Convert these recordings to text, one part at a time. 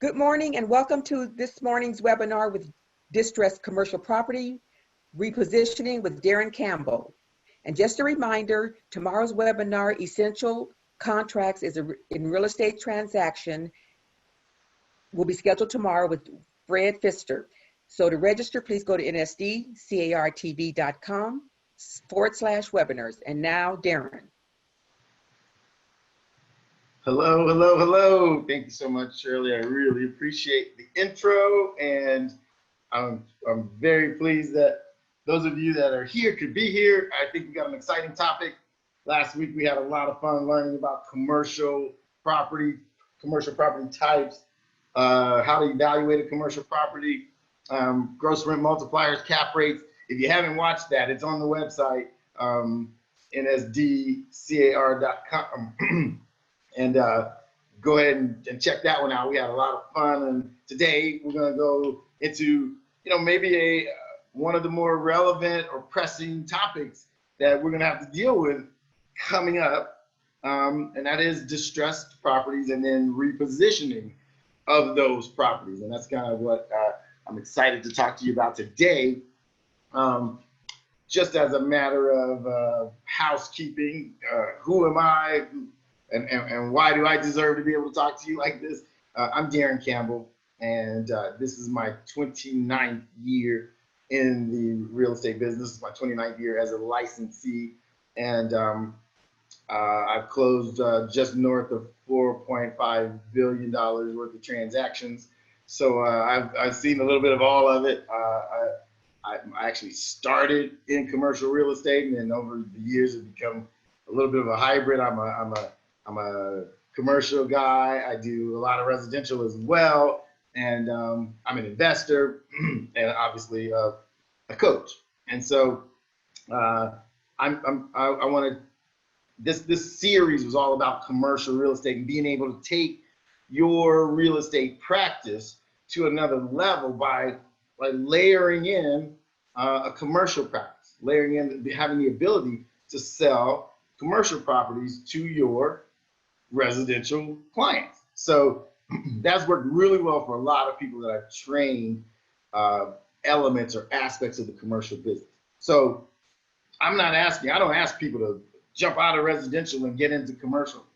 Good morning and welcome to this morning's webinar with Distressed Commercial Property Repositioning with Darren Campbell. And just a reminder, tomorrow's webinar, Essential Contracts in Real Estate Transaction, will be scheduled tomorrow with Fred Pfister. So to register, please go to nsdcartv.com/webinars. And now, Darren. Hello. Thank you so much, Shirley. I really appreciate the intro, and I'm very pleased that those of you that are here could be here. I think we got an exciting topic. Last week we had a lot of fun learning about commercial property types, how to evaluate a commercial property, gross rent multipliers, cap rates. If you haven't watched that, it's on the website, nsdcar.com. And go ahead and check that one out. We had a lot of fun, and today we're going to go into, maybe one of the more relevant or pressing topics that we're going to have to deal with coming up, and that is distressed properties and then repositioning of those properties. And that's kind of what I'm excited to talk to you about today. Just as a matter of housekeeping, who am I? And why do I deserve to be able to talk to you like this? I'm Darren Campbell, and this is my 29th year in the real estate business, my 29th year as a licensee, and I've closed just north of $4.5 billion worth of transactions. So I've seen a little bit of all of it. I actually started in commercial real estate, and then over the years have become a little bit of a hybrid. I'm a commercial guy. I do a lot of residential as well, and I'm an investor and obviously a coach. And so I wanted this series was all about commercial real estate and being able to take your real estate practice to another level by layering in a commercial practice, layering in having the ability to sell commercial properties to your residential clients. So that's worked really well for a lot of people that I've trained elements or aspects of the commercial business. So I don't ask people to jump out of residential and get into commercial.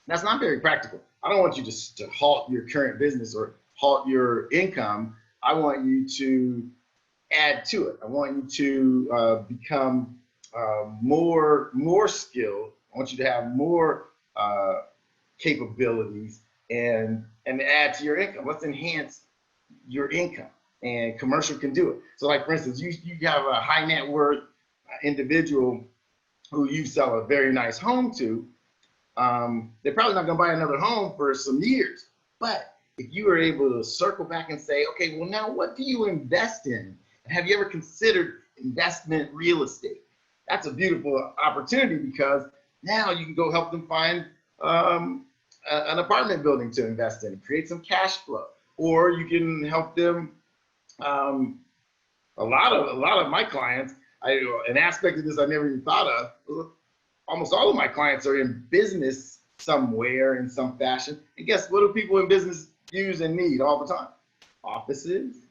That's not very practical. I don't want you to halt your current business or halt your income. I want you to add to it. I want you to become more skilled. I want you to have more capabilities and add to your income. Let's enhance your income, and commercial can do it. So like, for instance, you have a high net worth individual who you sell a very nice home to. They're probably not going to buy another home for some years. But if you are able to circle back and say, okay, well, now what do you invest in? And have you ever considered investment real estate? That's a beautiful opportunity, because now you can go help them find an apartment building to invest in, create some cash flow, or you can help them. A lot of my clients, an aspect of this I never even thought of. Almost all of my clients are in business somewhere in some fashion. And guess what do people in business use and need all the time? Offices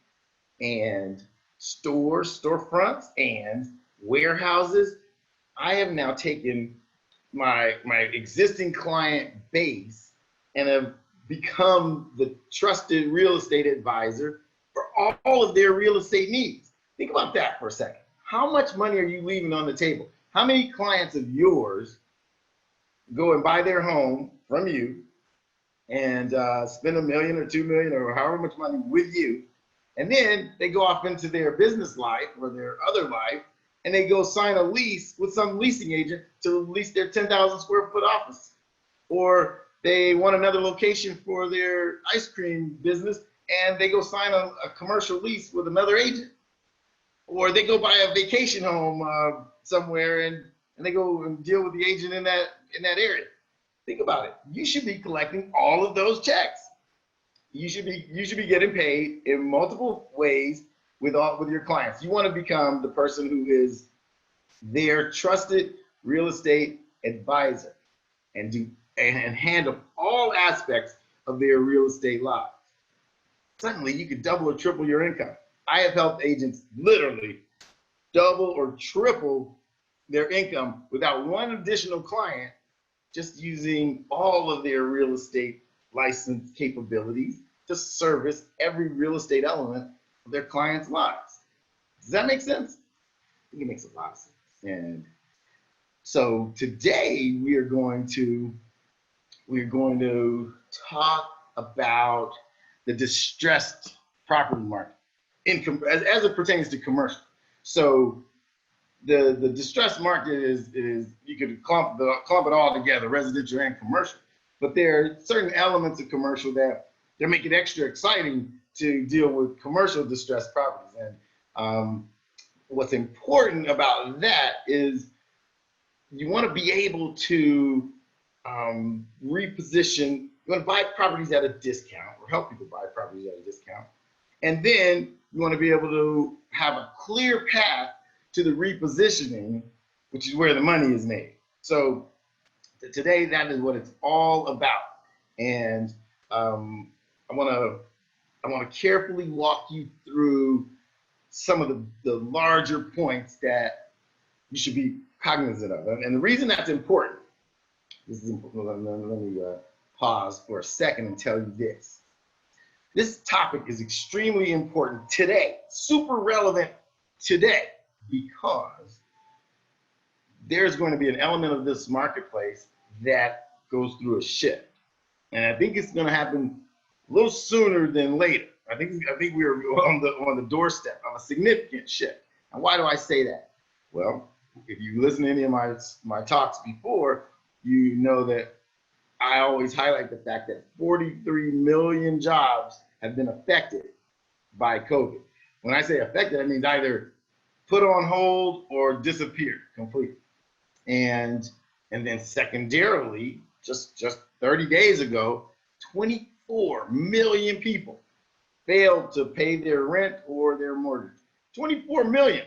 and storefronts and warehouses. I have now taken my existing client base and have become the trusted real estate advisor for all of their real estate needs. Think about that for a second. How much money are you leaving on the table? How many clients of yours go and buy their home from you and spend $1 million or $2 million or however much money with you, and then they go off into their business life or their other life, and they go sign a lease with some leasing agent to lease their 10,000 square foot office, or they want another location for their ice cream business, and they go sign a commercial lease with another agent, or they go buy a vacation home somewhere and they go and deal with the agent in that area. Think about it. You should be collecting all of those checks. You should be getting paid in multiple ways with your clients. You want to become the person who is their trusted real estate advisor and handle all aspects of their real estate lives. suddenly you could double or triple your income. I have helped agents literally double or triple their income without one additional client, just using all of their real estate license capabilities to service every real estate element of their clients' lives. Does that make sense? I think it makes a lot of sense. And so today we're going to talk about the distressed property market as it pertains to commercial. So the distressed market is you could clump it all together, residential and commercial. But there are certain elements of commercial that they make it extra exciting to deal with commercial distressed properties. And what's important about that is you want to be able to reposition. You want to buy properties at a discount, or help people buy properties at a discount. And then you want to be able to have a clear path to the repositioning, which is where the money is made. So today, that is what it's all about. And I want to carefully walk you through some of the larger points that you should be cognizant of. And the reason that's important, let me pause for a second and tell you this. This topic is extremely important today, super relevant today, because there's going to be an element of this marketplace that goes through a shift. And I think it's going to happen a little sooner than later. I think we're on the doorstep of a significant shift. And why do I say that? Well, if you listen to any of my talks before, you know that I always highlight the fact that 43 million jobs have been affected by COVID. When I say affected, I mean either put on hold or disappeared completely. And then secondarily, just 30 days ago, 24 million people failed to pay their rent or their mortgage. 24 million.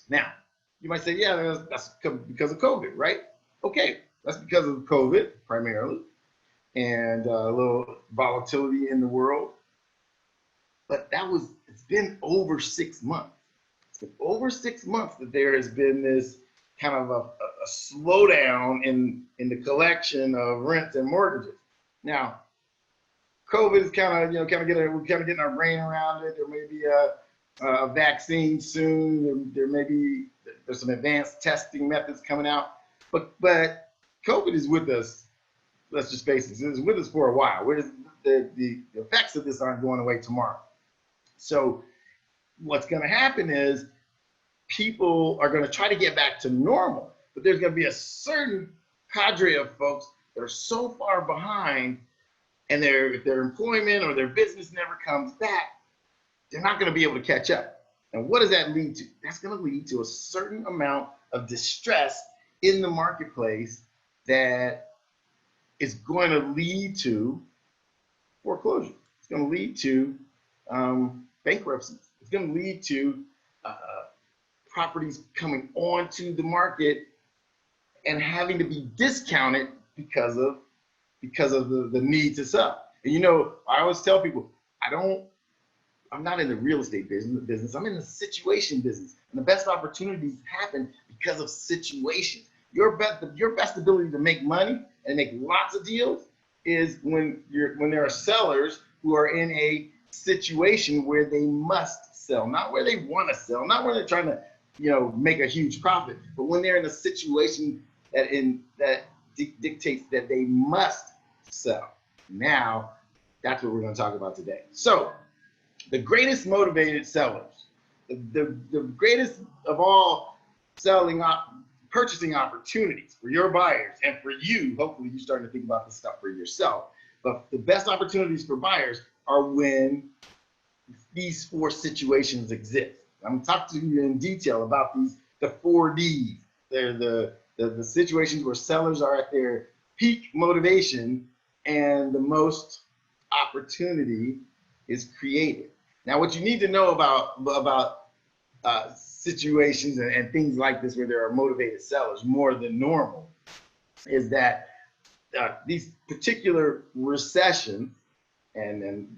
Now, you might say, yeah, that's because of COVID, right? Okay, that's because of COVID primarily, and a little volatility in the world. But it's been over 6 months. It's been over 6 months that there has been this kind of a slowdown in the collection of rents and mortgages. Now, COVID is we're kind of getting our brain around it. There may be a vaccine soon. There's some advanced testing methods coming out. But COVID is with us. Let's just face it, it's with us for a while. The effects of this aren't going away tomorrow. So what's going to happen is people are going to try to get back to normal, but there's going to be a certain cadre of folks that are so far behind, and if their employment or their business never comes back, they're not going to be able to catch up. And what does that lead to? That's going to lead to a certain amount of distress in the marketplace that is going to lead to foreclosure. It's going to lead to bankruptcies. It's going to lead to properties coming onto the market and having to be discounted because of the need to sell. And I always tell people, I'm not in the real estate business. I'm in the situation business. And the best opportunities happen because of situations. Your best ability to make money and make lots of deals is when there are sellers who are in a situation where they must sell, not where they want to sell, not where they're trying to make a huge profit, but when they're in a situation that dictates that they must sell. Now, that's what we're going to talk about today. So, the greatest motivated sellers, the greatest of all purchasing opportunities for your buyers and for you, hopefully you're starting to think about this stuff for yourself, but the best opportunities for buyers are when these four situations exist. I'm going to talk to you in detail about the 4 Ds. They're the situations where sellers are at their peak motivation and the most opportunity is created. Now, what you need to know about situations and things like this where there are motivated sellers more than normal is that these particular recessions, and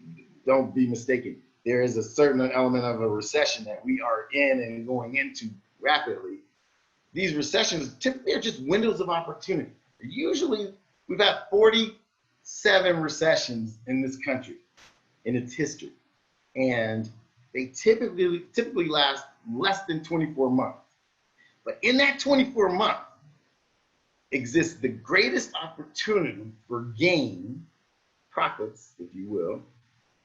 don't be mistaken. There is a certain element of a recession that we are in and going into rapidly. These recessions typically are just windows of opportunity. Usually, we've had 47 recessions in this country in its history, and they typically last less than 24 months. But in that 24 months exists the greatest opportunity for gain, profits, if you will,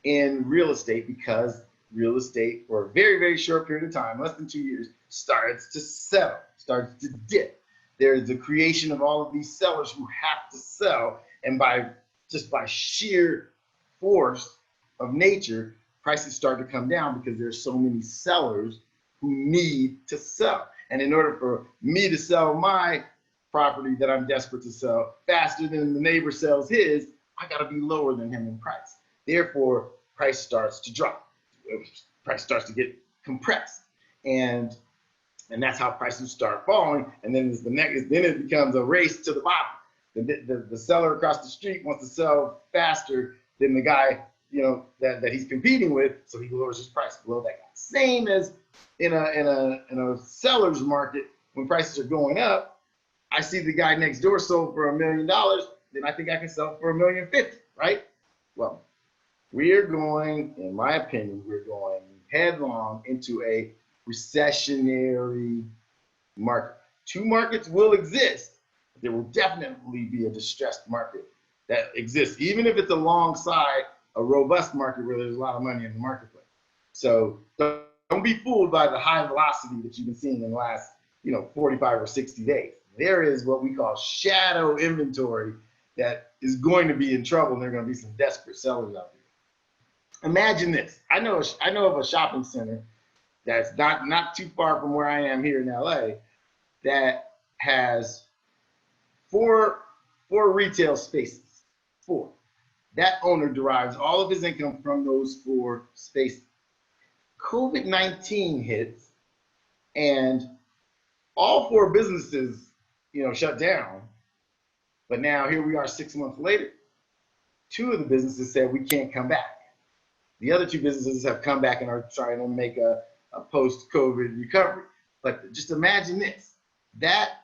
in real estate, because real estate for a very, very short period of time, less than 2 years, starts to sell, starts to dip. There's the creation of all of these sellers who have to sell, and by sheer force of nature, prices start to come down because there's so many sellers who need to sell. And in order for me to sell my property that I'm desperate to sell faster than the neighbor sells his, I gotta be lower than him in price. Therefore, price starts to drop. Price starts to get compressed. And that's how prices start falling. And then it becomes a race to the bottom. The seller across the street wants to sell faster than the guy, that he's competing with, so he lowers his price below that guy. Same as in a seller's market, when prices are going up, I see the guy next door sold for $1 million, then I think I can sell for $1.05 million, right? Well, in my opinion, we're going headlong into a recessionary market. Two markets will exist. There will definitely be a distressed market that exists, even if it's alongside a robust market where there's a lot of money in the marketplace. So don't be fooled by the high velocity that you've been seeing in the last 45 or 60 days. There is what we call shadow inventory that is going to be in trouble, and there are going to be some desperate sellers out there. Imagine this. I know of a shopping center that's not too far from where I am here in LA that has four retail spaces. 4. That owner derives all of his income from those 4 spaces. COVID-19 hits, and all 4 businesses, shut down. But now here we are 6 months later. 2 of the businesses said we can't come back. The other 2 businesses have come back and are trying to make a post-COVID recovery. But just imagine this: that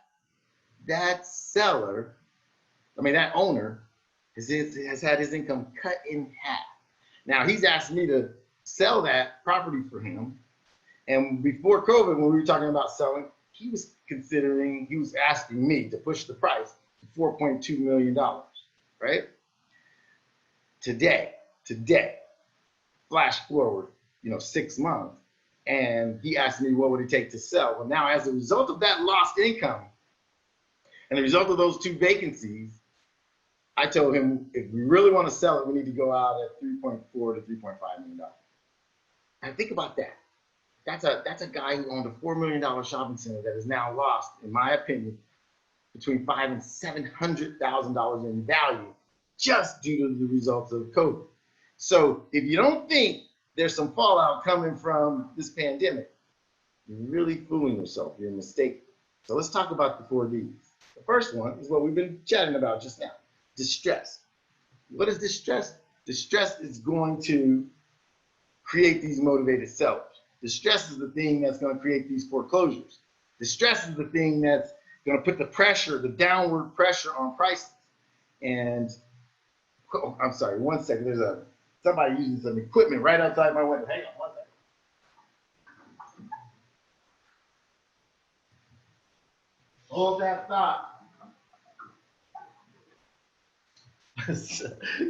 owner has had his income cut in half. Now he's asked me to sell that property for him. And before COVID, when we were talking about selling, he was asking me to push the price to $4.2 million, right? Today, flash forward, 6 months, and he asked me what would it take to sell. Well, now as a result of that lost income and the result of those 2 vacancies, I told him if we really want to sell it, we need to go out at $3.4 to $3.5 million. And think about that. That's a guy who owned a $4 million shopping center that is now lost, in my opinion, between $500,000 and $700,000 in value just due to the results of COVID. So if you don't think there's some fallout coming from this pandemic, you're really fooling yourself. You're mistaken. So let's talk about the 4 Ds. The first one is what we've been chatting about just now: distress. What is distress? Distress is going to create these motivated sellers. Distress is the thing that's going to create these foreclosures. Distress is the thing that's going to put the downward pressure on prices. And I'm sorry, 1 second. There's somebody using some equipment right outside my window. Hang on 1 second. Hold that thought.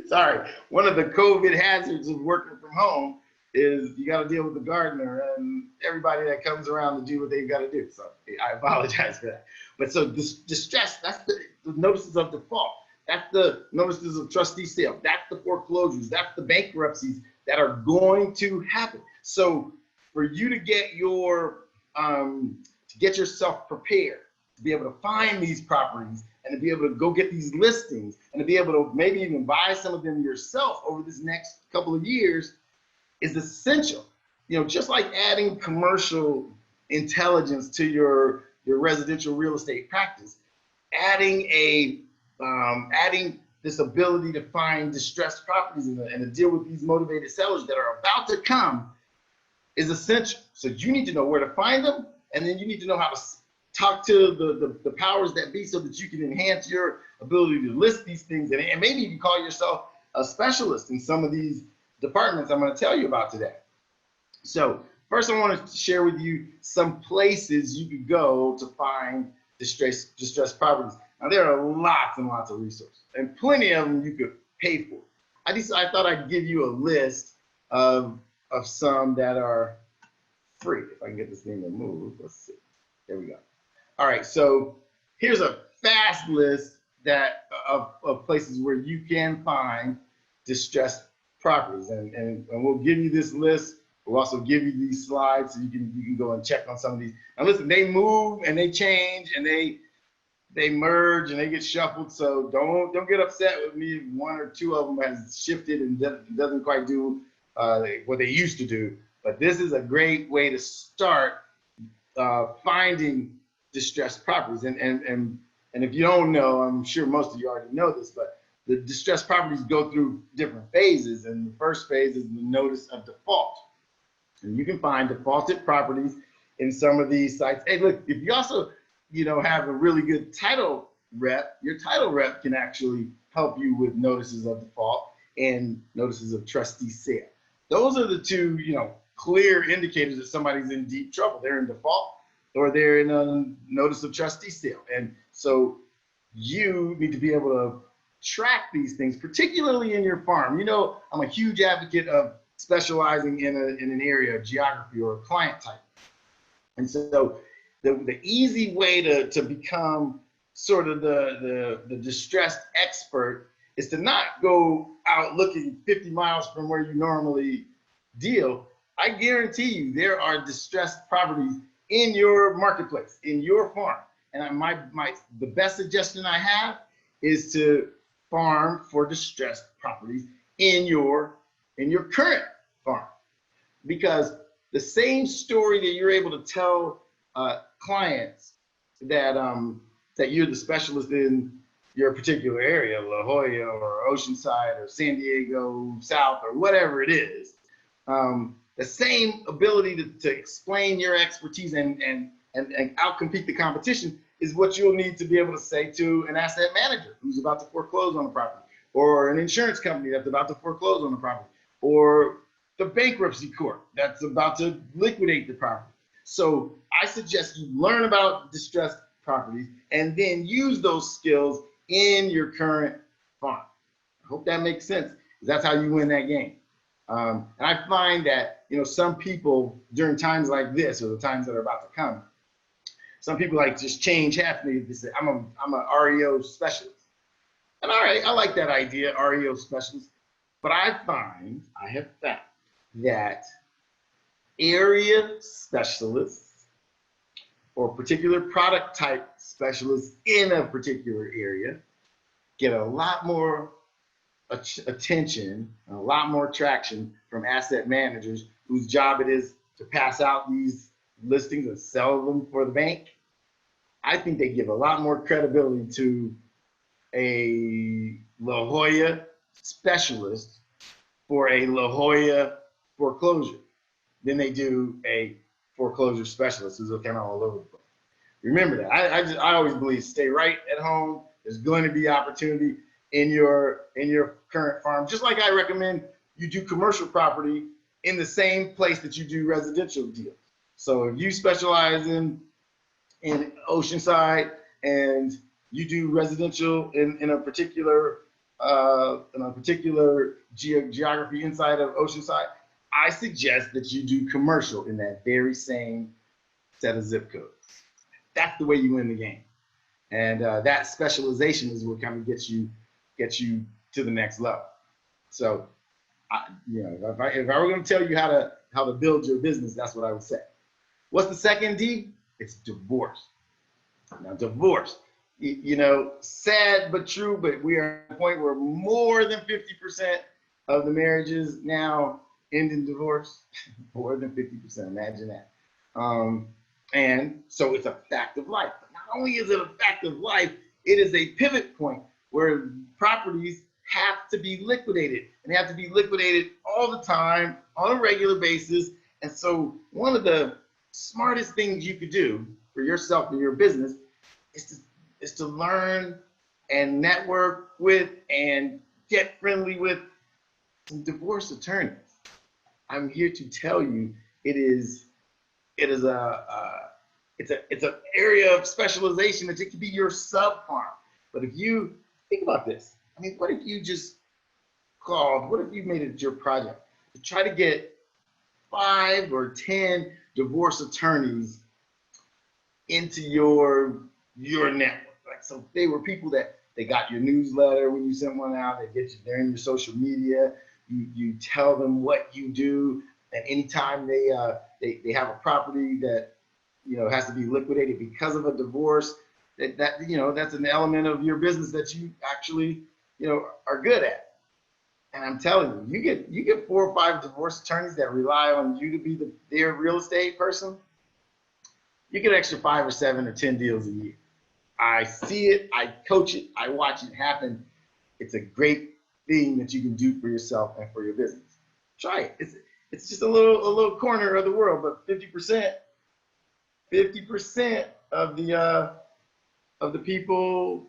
Sorry, one of the COVID hazards of working from home is you got to deal with the gardener and everybody that comes around to do what they've got to do. So I apologize for that. But so this distress, that's the notices of default. That's the notices of trustee sale. That's the foreclosures. That's the bankruptcies that are going to happen. So for you to get yourself prepared to be able to find these properties and to be able to go get these listings and to be able to maybe even buy some of them yourself over this next couple of years is essential. Just like adding commercial intelligence to your residential real estate practice, adding this ability to find distressed properties and to deal with these motivated sellers that are about to come is essential. So you need to know where to find them, and then you need to know how to talk to the powers that be so that you can enhance your ability to list these things, and maybe even call yourself a specialist in some of these departments I'm going to tell you about today. So first, I want to share with you some places you could go to find distressed properties. Now, there are lots and lots of resources, and plenty of them you could pay for. I thought I'd give you a list of some that are free. If I can get this thing to move, let's see. There we go. All right, so here's a fast list of places where you can find distressed properties, and we'll give you this list. We'll also give you these slides so you can go and check on some of these. Now listen, they move and they change and they merge and they get shuffled. So don't get upset with me if one or two of them has shifted and doesn't quite do what they used to do. But this is a great way to start finding distressed properties. And if you don't know, I'm sure most of you already know this, but the distressed properties go through different phases. And the first phase is the notice of default. And you can find defaulted properties in some of these sites. Hey, look, if you also, have a really good title rep, your title rep can actually help you with notices of default and notices of trustee sale. Those are the two, clear indicators that somebody's in deep trouble. They're in default or they're in a notice of trustee sale. And so you need to be able to track these things, particularly in your farm. I'm a huge advocate of specializing in an area of geography or a client type. And so the easy way to become sort of the distressed expert is to not go out looking 50 miles from where you normally deal. I guarantee you there are distressed properties in your marketplace, in your farm. And the best suggestion I have is to farm for distressed properties in your current farm, because the same story that you're able to tell clients that you're the specialist in your particular area, La Jolla or Oceanside or San Diego South or whatever it is, the same ability to explain your expertise and outcompete the competition is what you'll need to be able to say to an asset manager who's about to foreclose on a property, or an insurance company that's about to foreclose on a property, or the bankruptcy court that's about to liquidate the property. So I suggest you learn about distressed properties and then use those skills in your current farm. I hope that makes sense, because that's how you win that game. And I find that, some people during times like this, or the times that are about to come, some people like just change halfway. They say, I'm a REO specialist. And all right, I like that idea, REO specialist. But I have found that area specialists or particular product type specialists in a particular area get a lot more attention, and a lot more traction from asset managers whose job it is to pass out these listings and sell them for the bank. I think they give a lot more credibility to a La Jolla specialist for a La Jolla foreclosure than they do a foreclosure specialist who's kind of all over the place. Remember that. I always believe stay right at home. There's going to be opportunity in your current farm. Just like I recommend you do commercial property in the same place that you do residential deals. So if you specialize in Oceanside and you do residential in a particular geography inside of Oceanside, I suggest that you do commercial in that very same set of zip codes. That's the way you win the game. And that specialization is what kind of gets you to the next level. So, if I were going to tell you how to build your business, that's what I would say. What's the second D? It's divorce. Now, divorce, sad but true, but we are at a point where more than 50% of the marriages now end in divorce. More than 50%, imagine that. And so it's a fact of life. But not only is it a fact of life, it is a pivot point where properties have to be liquidated, and they have to be liquidated all the time on a regular basis. And so one of the smartest things you could do for yourself and your business is to learn and network with and get friendly with some divorce attorneys. I'm here to tell you it's an area of specialization that it could be your sub farm. But if you think about this, I mean, what if you just what if you made it your project to try to get 5 or 10 divorce attorneys into your network? Like, so they were people that they got your newsletter when you sent one out. They get you there in your social media. You tell them what you do, and anytime they have a property that has to be liquidated because of a divorce, that's an element of your business that you actually are good at. And I'm telling you, you get 4 or 5 divorce attorneys that rely on you to be their real estate person. You get an extra 5 or 7 or 10 deals a year. I see it, I coach it, I watch it happen. It's a great thing that you can do for yourself and for your business. Try it. It's just a little corner of the world, but 50% of the people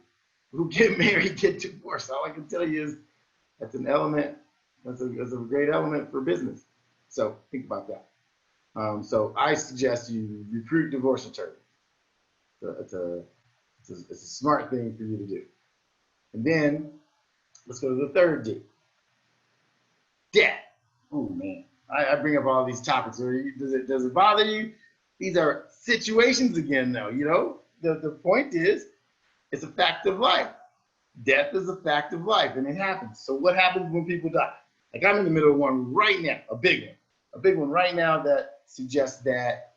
who get married get divorced. All I can tell you is that's an element. That's a great element for business. So think about that. So I suggest you recruit divorce attorneys. It's a smart thing for you to do. And then let's go to the third D. Debt. Oh man, I bring up all these topics. Does it bother you? These are situations again, though. The point is, it's a fact of life. Death is a fact of life, and it happens. So what happens when people die? Like, I'm in the middle of one right now, a big one right now that suggests that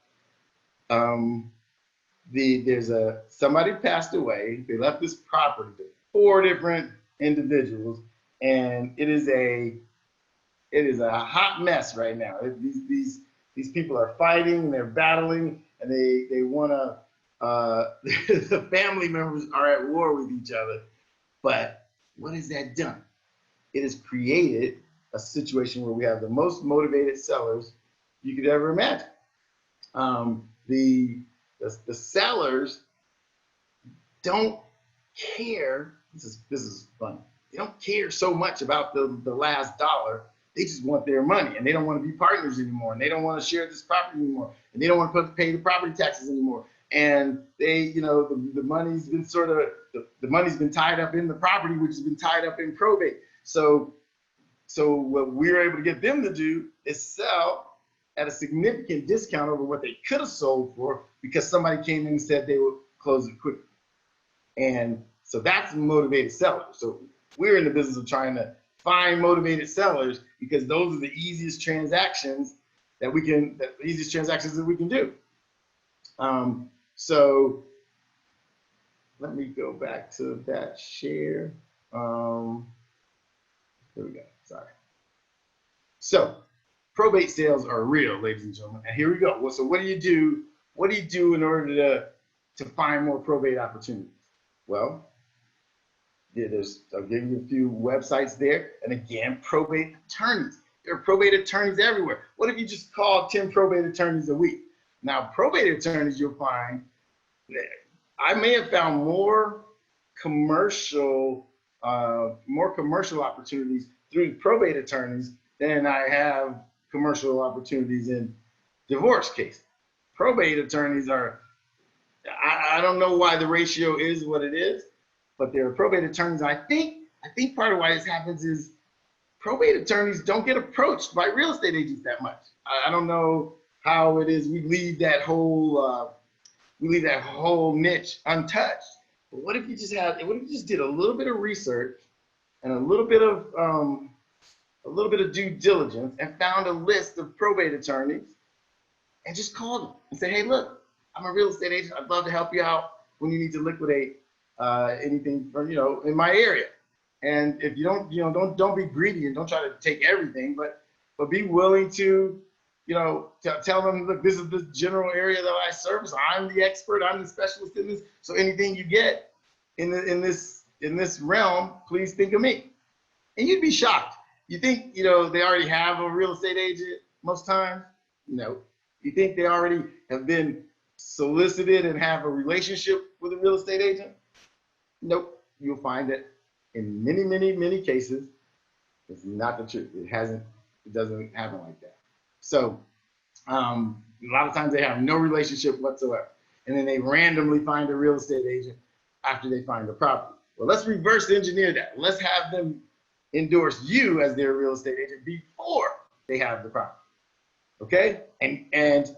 somebody passed away. They left this property to 4 different individuals, and it is a hot mess right now. These people are fighting and they're battling, and they want to. The family members are at war with each other. But what has that done? It has created a situation where we have the most motivated sellers you could ever imagine. The sellers don't care. This is funny. They don't care so much about the last dollar. They just want their money, and they don't want to be partners anymore, and they don't want to share this property anymore, and they don't want to pay the property taxes anymore. And they, the money's been the money's been tied up in the property, which has been tied up in probate. So what we're able to get them to do is sell at a significant discount over what they could have sold for, because somebody came in and said they would close it quickly. And so that's motivated sellers. So we're in the business of trying to find motivated sellers, because those are the easiest transactions that we can do. So let me go back to that share. Here we go. Sorry. So probate sales are real, ladies and gentlemen. And here we go. Well, so what do you do? What do you do in order to find more probate opportunities? Well, I'll give you a few websites there. And again, probate attorneys. There are probate attorneys everywhere. What if you just called 10 probate attorneys a week? Now, probate attorneys, you'll find, I may have found more commercial opportunities through probate attorneys than I have commercial opportunities in divorce cases. Probate attorneys I don't know why the ratio is what it is, but there are probate attorneys. I think part of why this happens is probate attorneys don't get approached by real estate agents that much. I don't know how it is we leave that whole niche untouched. But what if you just did a little bit of research and a little bit of due diligence and found a list of probate attorneys and just called them and said, hey, look, I'm a real estate agent. I'd love to help you out when you need to liquidate anything in my area. And if you don't be greedy and don't try to take everything, but be willing to tell them, look, this is the general area that I service. I'm the expert. I'm the specialist in this. So anything you get in this in this realm, please think of me. And you'd be shocked. You think, they already have a real estate agent most times? No. You think they already have been solicited and have a relationship with a real estate agent? Nope. You'll find that in many, many, many cases, it's not the truth. It doesn't happen like that. So a lot of times they have no relationship whatsoever. And then they randomly find a real estate agent after they find the property. Well, let's reverse engineer that. Let's have them endorse you as their real estate agent before they have the property. Okay? And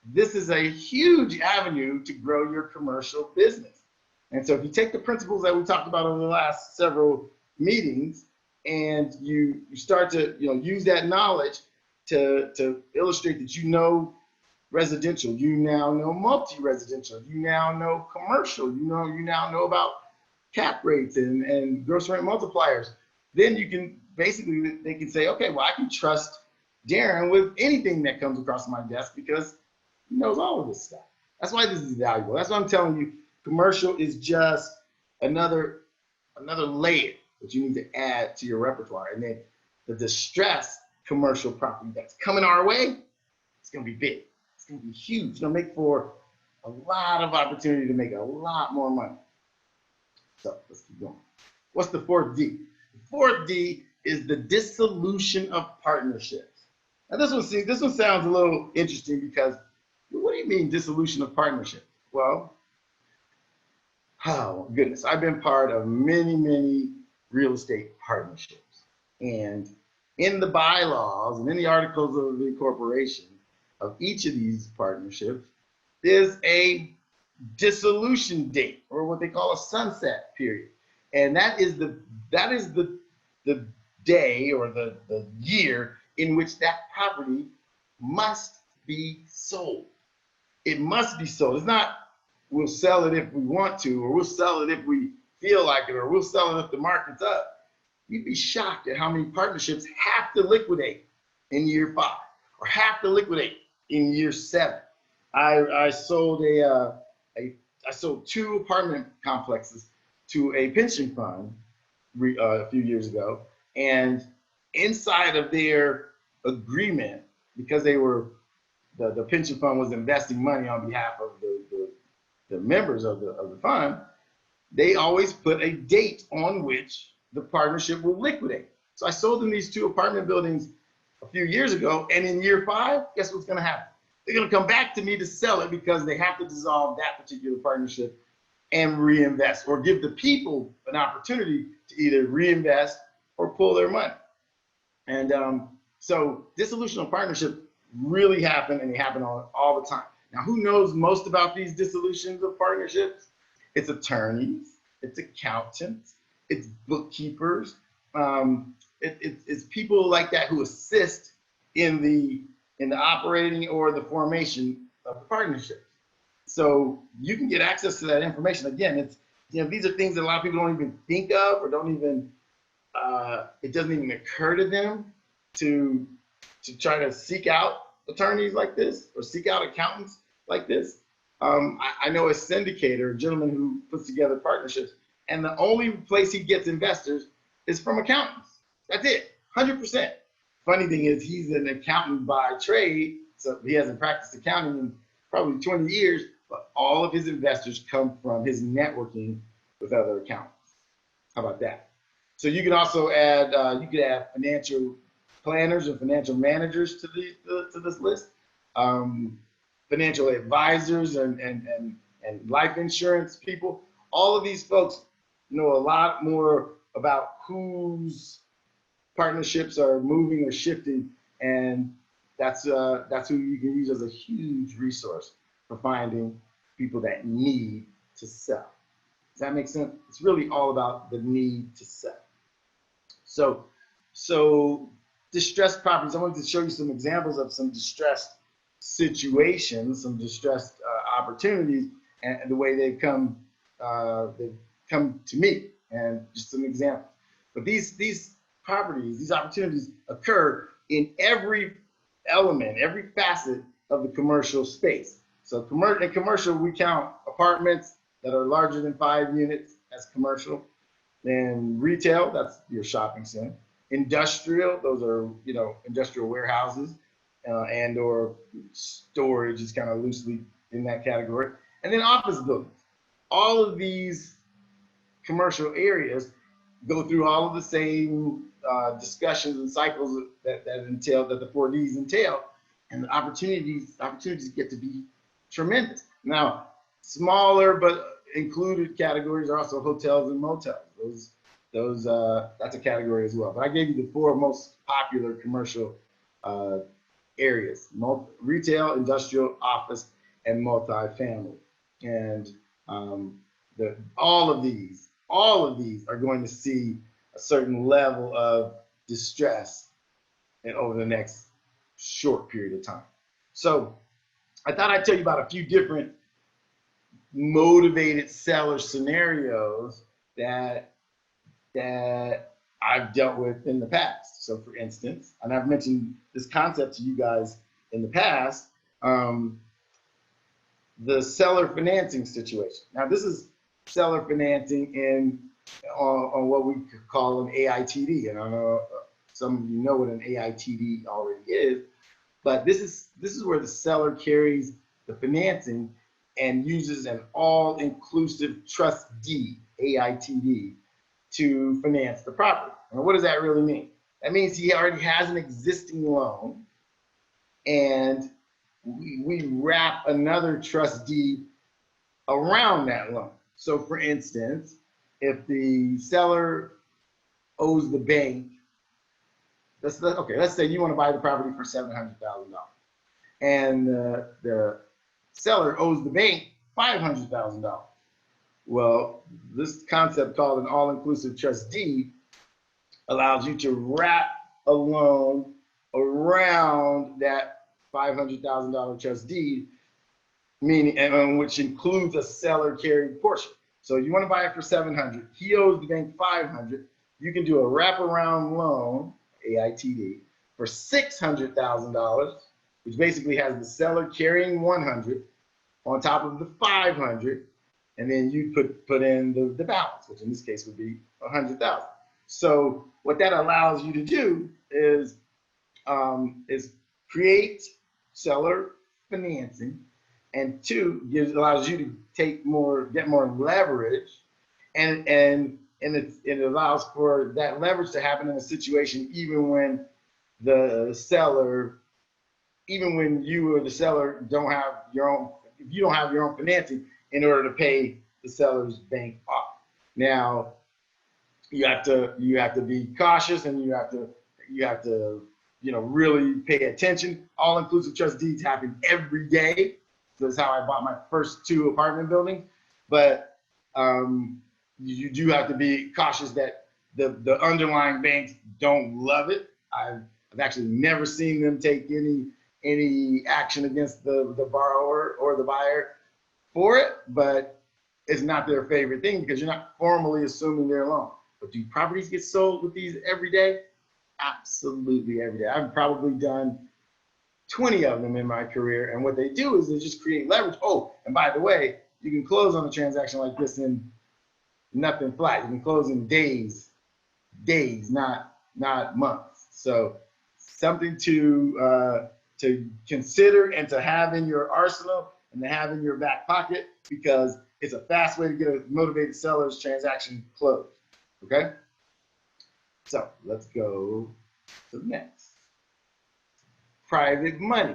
this is a huge avenue to grow your commercial business. And so if you take the principles that we talked about over the last several meetings and you start to use that knowledge to illustrate that residential, you now know multi-residential, you now know commercial, you now know about cap rates and gross rent multipliers, then you can basically, they can say, okay, well, I can trust Darren with anything that comes across my desk because he knows all of this stuff. That's why this is valuable. That's why I'm telling you, commercial is just another layer that you need to add to your repertoire. And then the distressed commercial property that's coming our way, it's going to be big. It's going to be huge. It's going to make for a lot of opportunity to make a lot more money. So let's keep going. What's the fourth D? The fourth D is the dissolution of partnerships. Now this one sounds a little interesting because what do you mean dissolution of partnerships? Well, oh goodness, I've been part of many, many real estate partnerships. And in the bylaws and in the articles of incorporation of each of these partnerships, there's a dissolution date, or what they call a sunset period. And that is the day or the year in which that property must be sold. It must be sold. It's not we'll sell it if we want to, or we'll sell it if we feel like it, or we'll sell it if the market's up. You'd be shocked at how many partnerships have to liquidate in year 5 or have to liquidate in year 7. I sold I sold 2 apartment complexes to a pension fund a few years ago, and inside of their agreement, because they were the pension fund was investing money on behalf of the members of the fund, they always put a date on which the partnership will liquidate. So I sold them these 2 apartment buildings a few years ago, and in year 5, guess what's going to happen? They're going to come back to me to sell it because they have to dissolve that particular partnership and reinvest, or give the people an opportunity to either reinvest or pull their money. And so dissolution of partnership really happen, and they happen all the time. Now, who knows most about these dissolutions of partnerships? It's attorneys, it's accountants, it's bookkeepers, it's people like that who assist in the operating or the formation of the partnership. So you can get access to that information. Again, it's these are things that a lot of people don't even think of, or don't even it doesn't even occur to them to try to seek out attorneys like this or seek out accountants like this. I know a syndicator, a gentleman who puts together partnerships, and the only place he gets investors is from accountants. That's it, 100%. Funny thing is, he's an accountant by trade, so he hasn't practiced accounting in probably 20 years, but all of his investors come from his networking with other accountants. How about that? So you can also add, you could add financial planners or financial managers to this list, financial advisors and life insurance people. All of these folks know a lot more about whose partnerships are moving or shifting, and that's who you can use as a huge resource for finding people that need to sell. Does that make sense? It's really all about the need to sell. So distressed properties, I wanted to show you some examples of some distressed situations, some distressed opportunities, and the way they've come to me, and just some examples. But these properties, these opportunities occur in every element, every facet of the commercial space. So in commercial, we count apartments that are larger than 5 units as commercial. Then retail, that's your shopping center. Industrial, those are, industrial warehouses and or storage is kind of loosely in that category. And then office buildings. All of these commercial areas go through all of the same discussions and cycles that entail, that the 4Ds entail, and the opportunities get to be tremendous. Now, smaller but included categories are also hotels and motels. That's a category as well. But I gave you the four most popular commercial areas: retail, industrial, office, and multifamily. And all of these are going to see a certain level of distress over the next short period of time. So I thought I'd tell you about a few different motivated seller scenarios that I've dealt with in the past. So for instance, and I've mentioned this concept to you guys in the past, the seller financing situation. Now this is seller financing on what we could call an AITD. And I know some of you know what an AITD already is, but this is where the seller carries the financing and uses an all-inclusive trust deed, AITD, to finance the property. And what does that really mean? That means he already has an existing loan, and we wrap another trust deed around that loan. So for instance, if the seller owes the bank, let's say you want to buy the property for $700,000, and the seller owes the bank $500,000. Well, this concept called an all-inclusive trust deed allows you to wrap a loan around that $500,000 trust deed, meaning, and which includes a seller carried portion. So you want to buy it for $700,000. He owes the bank $500,000. You can do a wraparound loan, AITD, for $600,000, which basically has the seller carrying $100,000 on top of the $500,000, and then you put in the balance, which in this case would be $100,000. So what that allows you to do is create seller financing, and two, allows you to get more leverage, and it allows for that leverage to happen in a situation even when you or the seller don't have your own, if you don't have your own financing in order to pay the seller's bank off. Now, you have to be cautious, and you have to really pay attention. All-inclusive trust deeds happen every day. That's how I bought my first 2 apartment buildings. But you do have to be cautious that the underlying banks don't love it. I've actually never seen them take any action against the borrower or the buyer for it, but it's not their favorite thing because you're not formally assuming their loan. But do properties get sold with these every day? Absolutely every day. I've probably done 20 of them in my career, and what they do is they just create leverage. Oh, and by the way, you can close on a transaction like this in nothing flat. You can close in days, not months. So something to consider and to have in your arsenal and to have in your back pocket, because it's a fast way to get a motivated seller's transaction closed. Okay? So let's go to the next. Private money.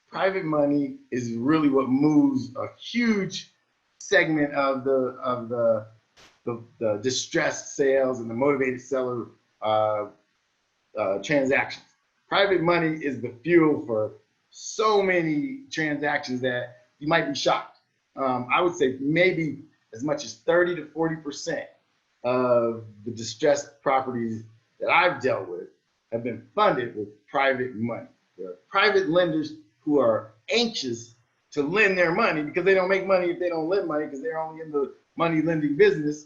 Private money is really what moves a huge segment of the distressed sales and the motivated seller transactions. Private money is the fuel for so many transactions that you might be shocked. I would say maybe as much as 30 to 40% of the distressed properties that I've dealt with have been funded with private money. There are private lenders who are anxious to lend their money because they don't make money if they don't lend money, because they're only in the money lending business,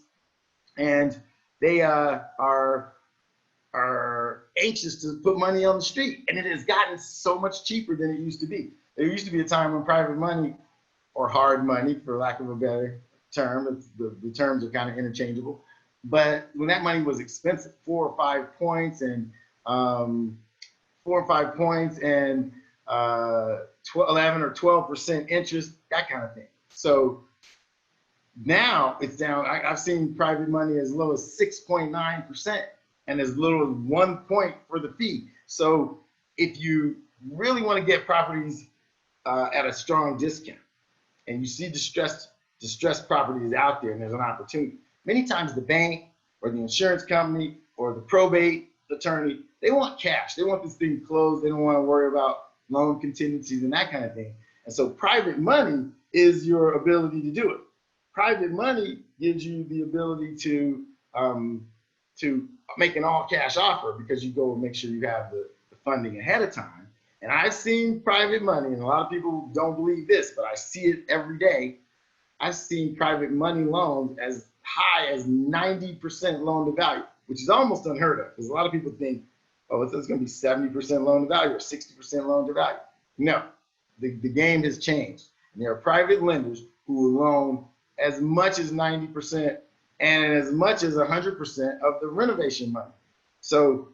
and they are anxious to put money on the street. And it has gotten so much cheaper than it used to be. There used to be a time when private money, or hard money, for lack of a better term, the terms are kind of interchangeable, But when that money was expensive, 4 or 5 points and 11 or 12% interest, that kind of thing. So now it's down. I've seen private money as low as 6.9% and as little as 1 point for the fee. So if you really want to get properties at a strong discount, and you see distressed properties out there, and there's an opportunity, many times the bank or the insurance company or the probate attorney, they want cash. They want this thing closed. They don't want to worry about loan contingencies and that kind of thing. And so private money is your ability to do it. Private money gives you the ability to make an all cash offer, because you go and make sure you have the funding ahead of time. And I've seen private money, and a lot of people don't believe this, but I see it every day. I've seen private money loans as high as 90% loan to value, which is almost unheard of, because a lot of people think, oh, it's going to be 70% loan to value or 60% loan to value. No, the game has changed. And there are private lenders who will loan as much as 90% and as much as 100% of the renovation money. So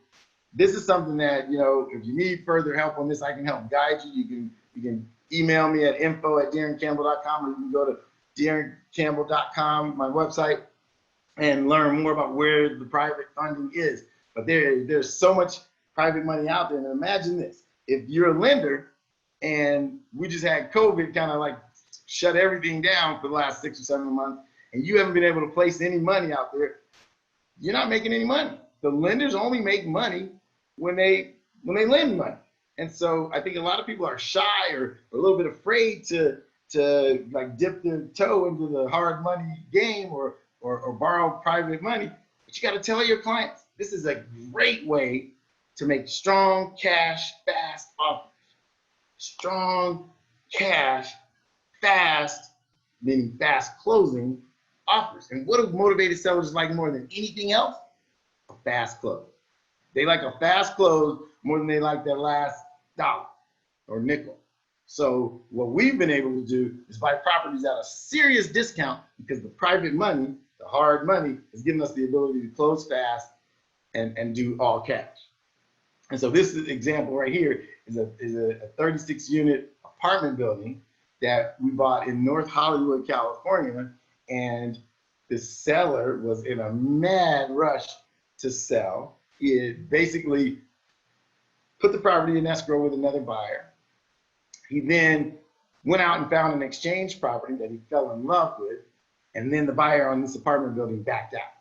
this is something that, if you need further help on this, I can help guide you. You can email me at info@darrencampbell.com, or you can go to darrencampbell.com, my website, and learn more about where the private funding is. But there's so much private money out there. And imagine this: if you're a lender and we just had COVID kind of like shut everything down for the last 6 or 7 months, and you haven't been able to place any money out there, you're not making any money. The lenders only make money when they lend money. And so I think a lot of people are shy or a little bit afraid to like dip their toe into the hard money game or borrow private money. But you got to tell your clients, this is a great way to make strong cash fast offers. Strong cash fast, meaning fast closing offers. And what do motivated sellers like more than anything else? A fast close. They like a fast close more than they like their last dollar or nickel. So what we've been able to do is buy properties at a serious discount, because the private money, the hard money, is giving us the ability to close fast and do all cash. And so this example right here is a 36-unit apartment building that we bought in North Hollywood, California, and the seller was in a mad rush to sell. He had basically put the property in escrow with another buyer. He then went out and found an exchange property that he fell in love with, and then the buyer on this apartment building backed out.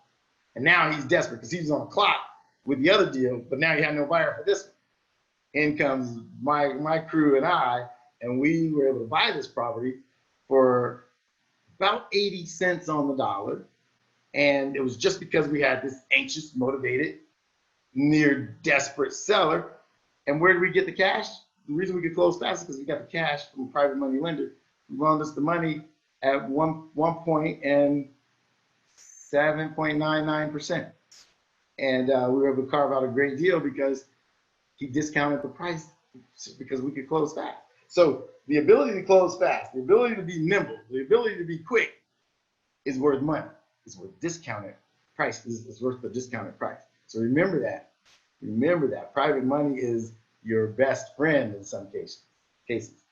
And now he's desperate because he was on the clock with the other deal, but now he had no buyer for this one. In comes my crew and I, and we were able to buy this property for about 80 cents on the dollar. And it was just because we had this anxious, motivated, near desperate seller. And where did we get the cash? The reason we could close fast is because we got the cash from a private money lender who loaned us the money at one point and 7.99%. And we were able to carve out a great deal because he discounted the price because we could close fast. So the ability to close fast, the ability to be nimble, the ability to be quick is worth money. It's worth discounted price. It's worth the discounted price. So remember that. Remember that. Private money is your best friend in some cases.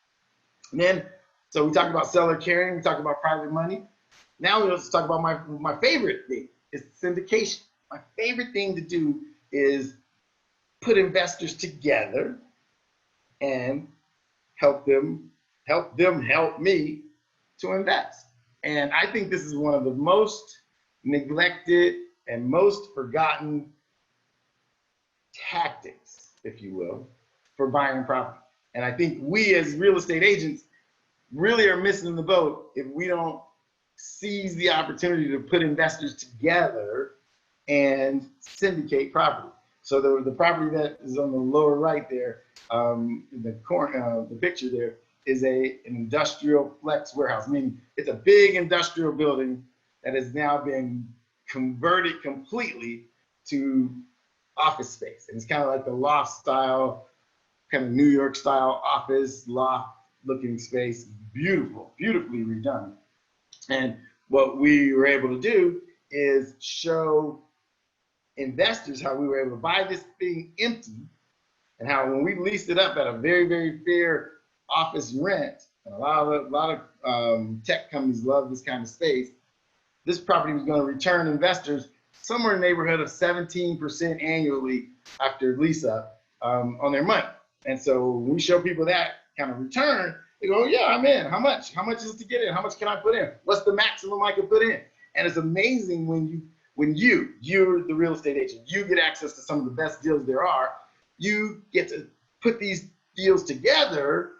And then, so we talked about seller caring, we talked about private money. Now let's talk about my favorite thing, is syndication. My favorite thing to do is put investors together and help them help me to invest. And I think this is one of the most neglected and most forgotten tactics, if you will, for buying property. And I think we as real estate agents really are missing the boat if we don't seize the opportunity to put investors together and syndicate property. So the property that is on the lower right there, in the corner, the picture there, is an industrial flex warehouse, meaning it's a big industrial building that has now been converted completely to office space. And it's kind of like the loft style, kind of New York style office loft looking space, beautiful, beautifully redone. And what we were able to do is show investors how we were able to buy this thing empty, and how when we leased it up at a very, very fair office rent, and a lot of tech companies love this kind of space, this property was going to return investors somewhere in the neighborhood of 17% annually after lease up on their money. And so when we show people that kind of return, they go, yeah, I'm in. How much? How much is it to get in? How much can I put in? What's the maximum I can put in? And it's amazing when you're the real estate agent, you get access to some of the best deals there are. You get to put these deals together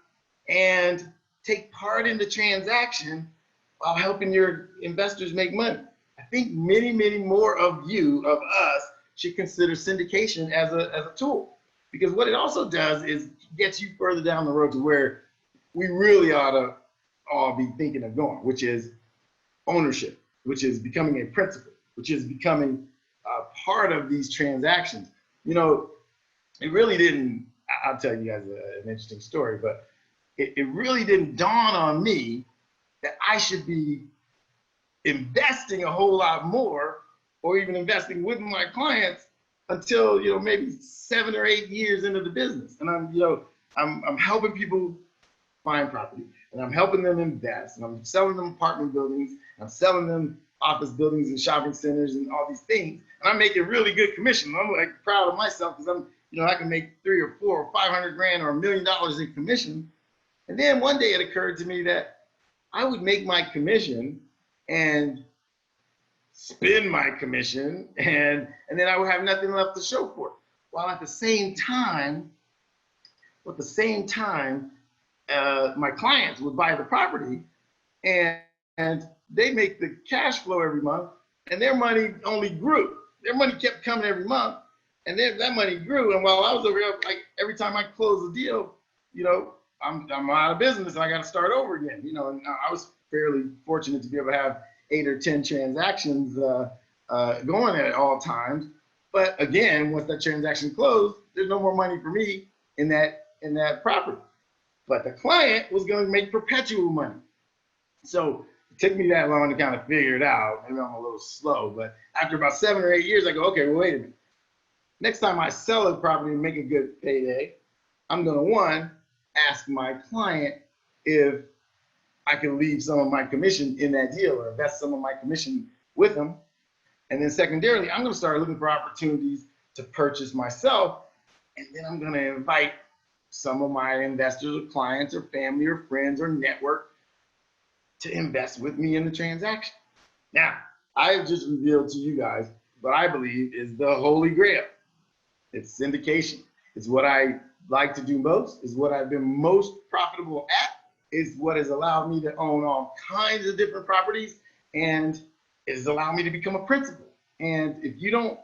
and take part in the transaction while helping your investors make money. I think many, many more of us, should consider syndication as a tool, because what it also does is gets you further down the road to where we really ought to all be thinking of going, which is ownership, which is becoming a principal, which is becoming a part of these transactions. You know, it really didn't, I'll tell you guys an interesting story, but it really didn't dawn on me that I should be investing a whole lot more, or even investing with my clients, until, you know, maybe 7 or 8 years into the business. And I'm helping people find property, and I'm helping them invest, and I'm selling them apartment buildings, and I'm selling them office buildings and shopping centers and all these things, and I'm making really good commission. I'm like proud of myself, because I can make 3 or 4 or 500 grand or $1 million in commission. And then one day it occurred to me that I would make my commission and spend my commission, and then I would have nothing left to show for it. While at the same time, my clients would buy the property, and they make the cash flow every month, and their money only grew. Their money kept coming every month, and that money grew. And while I was over here, like every time I close a deal, I'm out of business, and I got to start over again. And I was fairly fortunate to be able to have 8 or 10 transactions going at all times. But again, once that transaction closed, there's no more money for me in that property. But the client was going to make perpetual money. So it took me that long to kind of figure it out. Maybe I'm a little slow, but after about 7 or 8 years, I go, okay, well, wait a minute. Next time I sell a property and make a good payday, I'm going to, ask my client if I can leave some of my commission in that deal, or invest some of my commission with them. And then secondarily, I'm going to start looking for opportunities to purchase myself. And then I'm going to invite some of my investors or clients or family or friends or network to invest with me in the transaction. Now, I have just revealed to you guys what I believe is the holy grail. It's syndication. It's what I like to do most, is what I've been most profitable at, is what has allowed me to own all kinds of different properties, and it has allowed me to become a principal. And if you don't,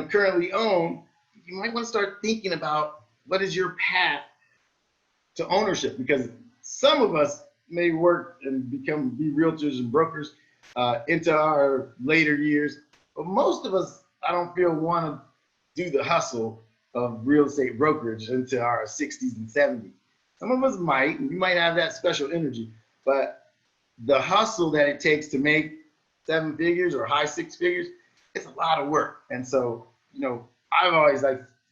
currently own, you might want to start thinking about what is your path to ownership, because some of us may work and be realtors and brokers into our later years, but most of us, I don't feel, want to do the hustle of real estate brokerage into our 60s and 70s. Some of us might, and you might have that special energy, but the hustle that it takes to make 7 figures or high 6 figures, it's a lot of work. And so, I've always,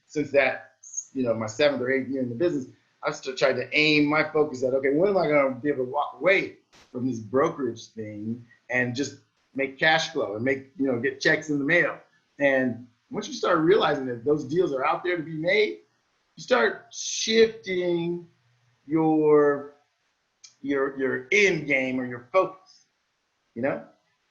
since that, my 7th or 8th year in the business, I've still tried to aim my focus at, okay, when am I going to be able to walk away from this brokerage thing and just make cash flow and get checks in the mail? And once you start realizing that those deals are out there to be made, you start shifting your end game or your focus,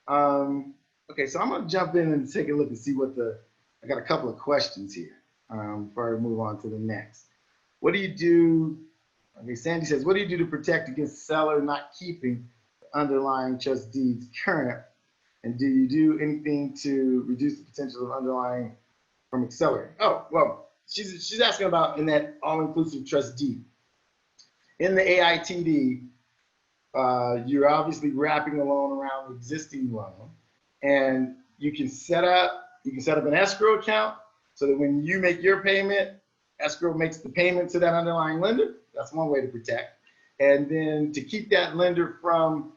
Okay, so I'm gonna jump in and take a look and see I got a couple of questions here before I move on to the next. What do you do? Okay, Sandy says, what do you do to protect against seller not keeping the underlying trust deeds current? And do you do anything to reduce the potential of underlying from accelerating? Oh, well, she's asking about in that all-inclusive trust deed. In the AITD, you're obviously wrapping a loan around the existing loan, and you can set up an escrow account so that when you make your payment, escrow makes the payment to that underlying lender. That's one way to protect. And then to keep that lender from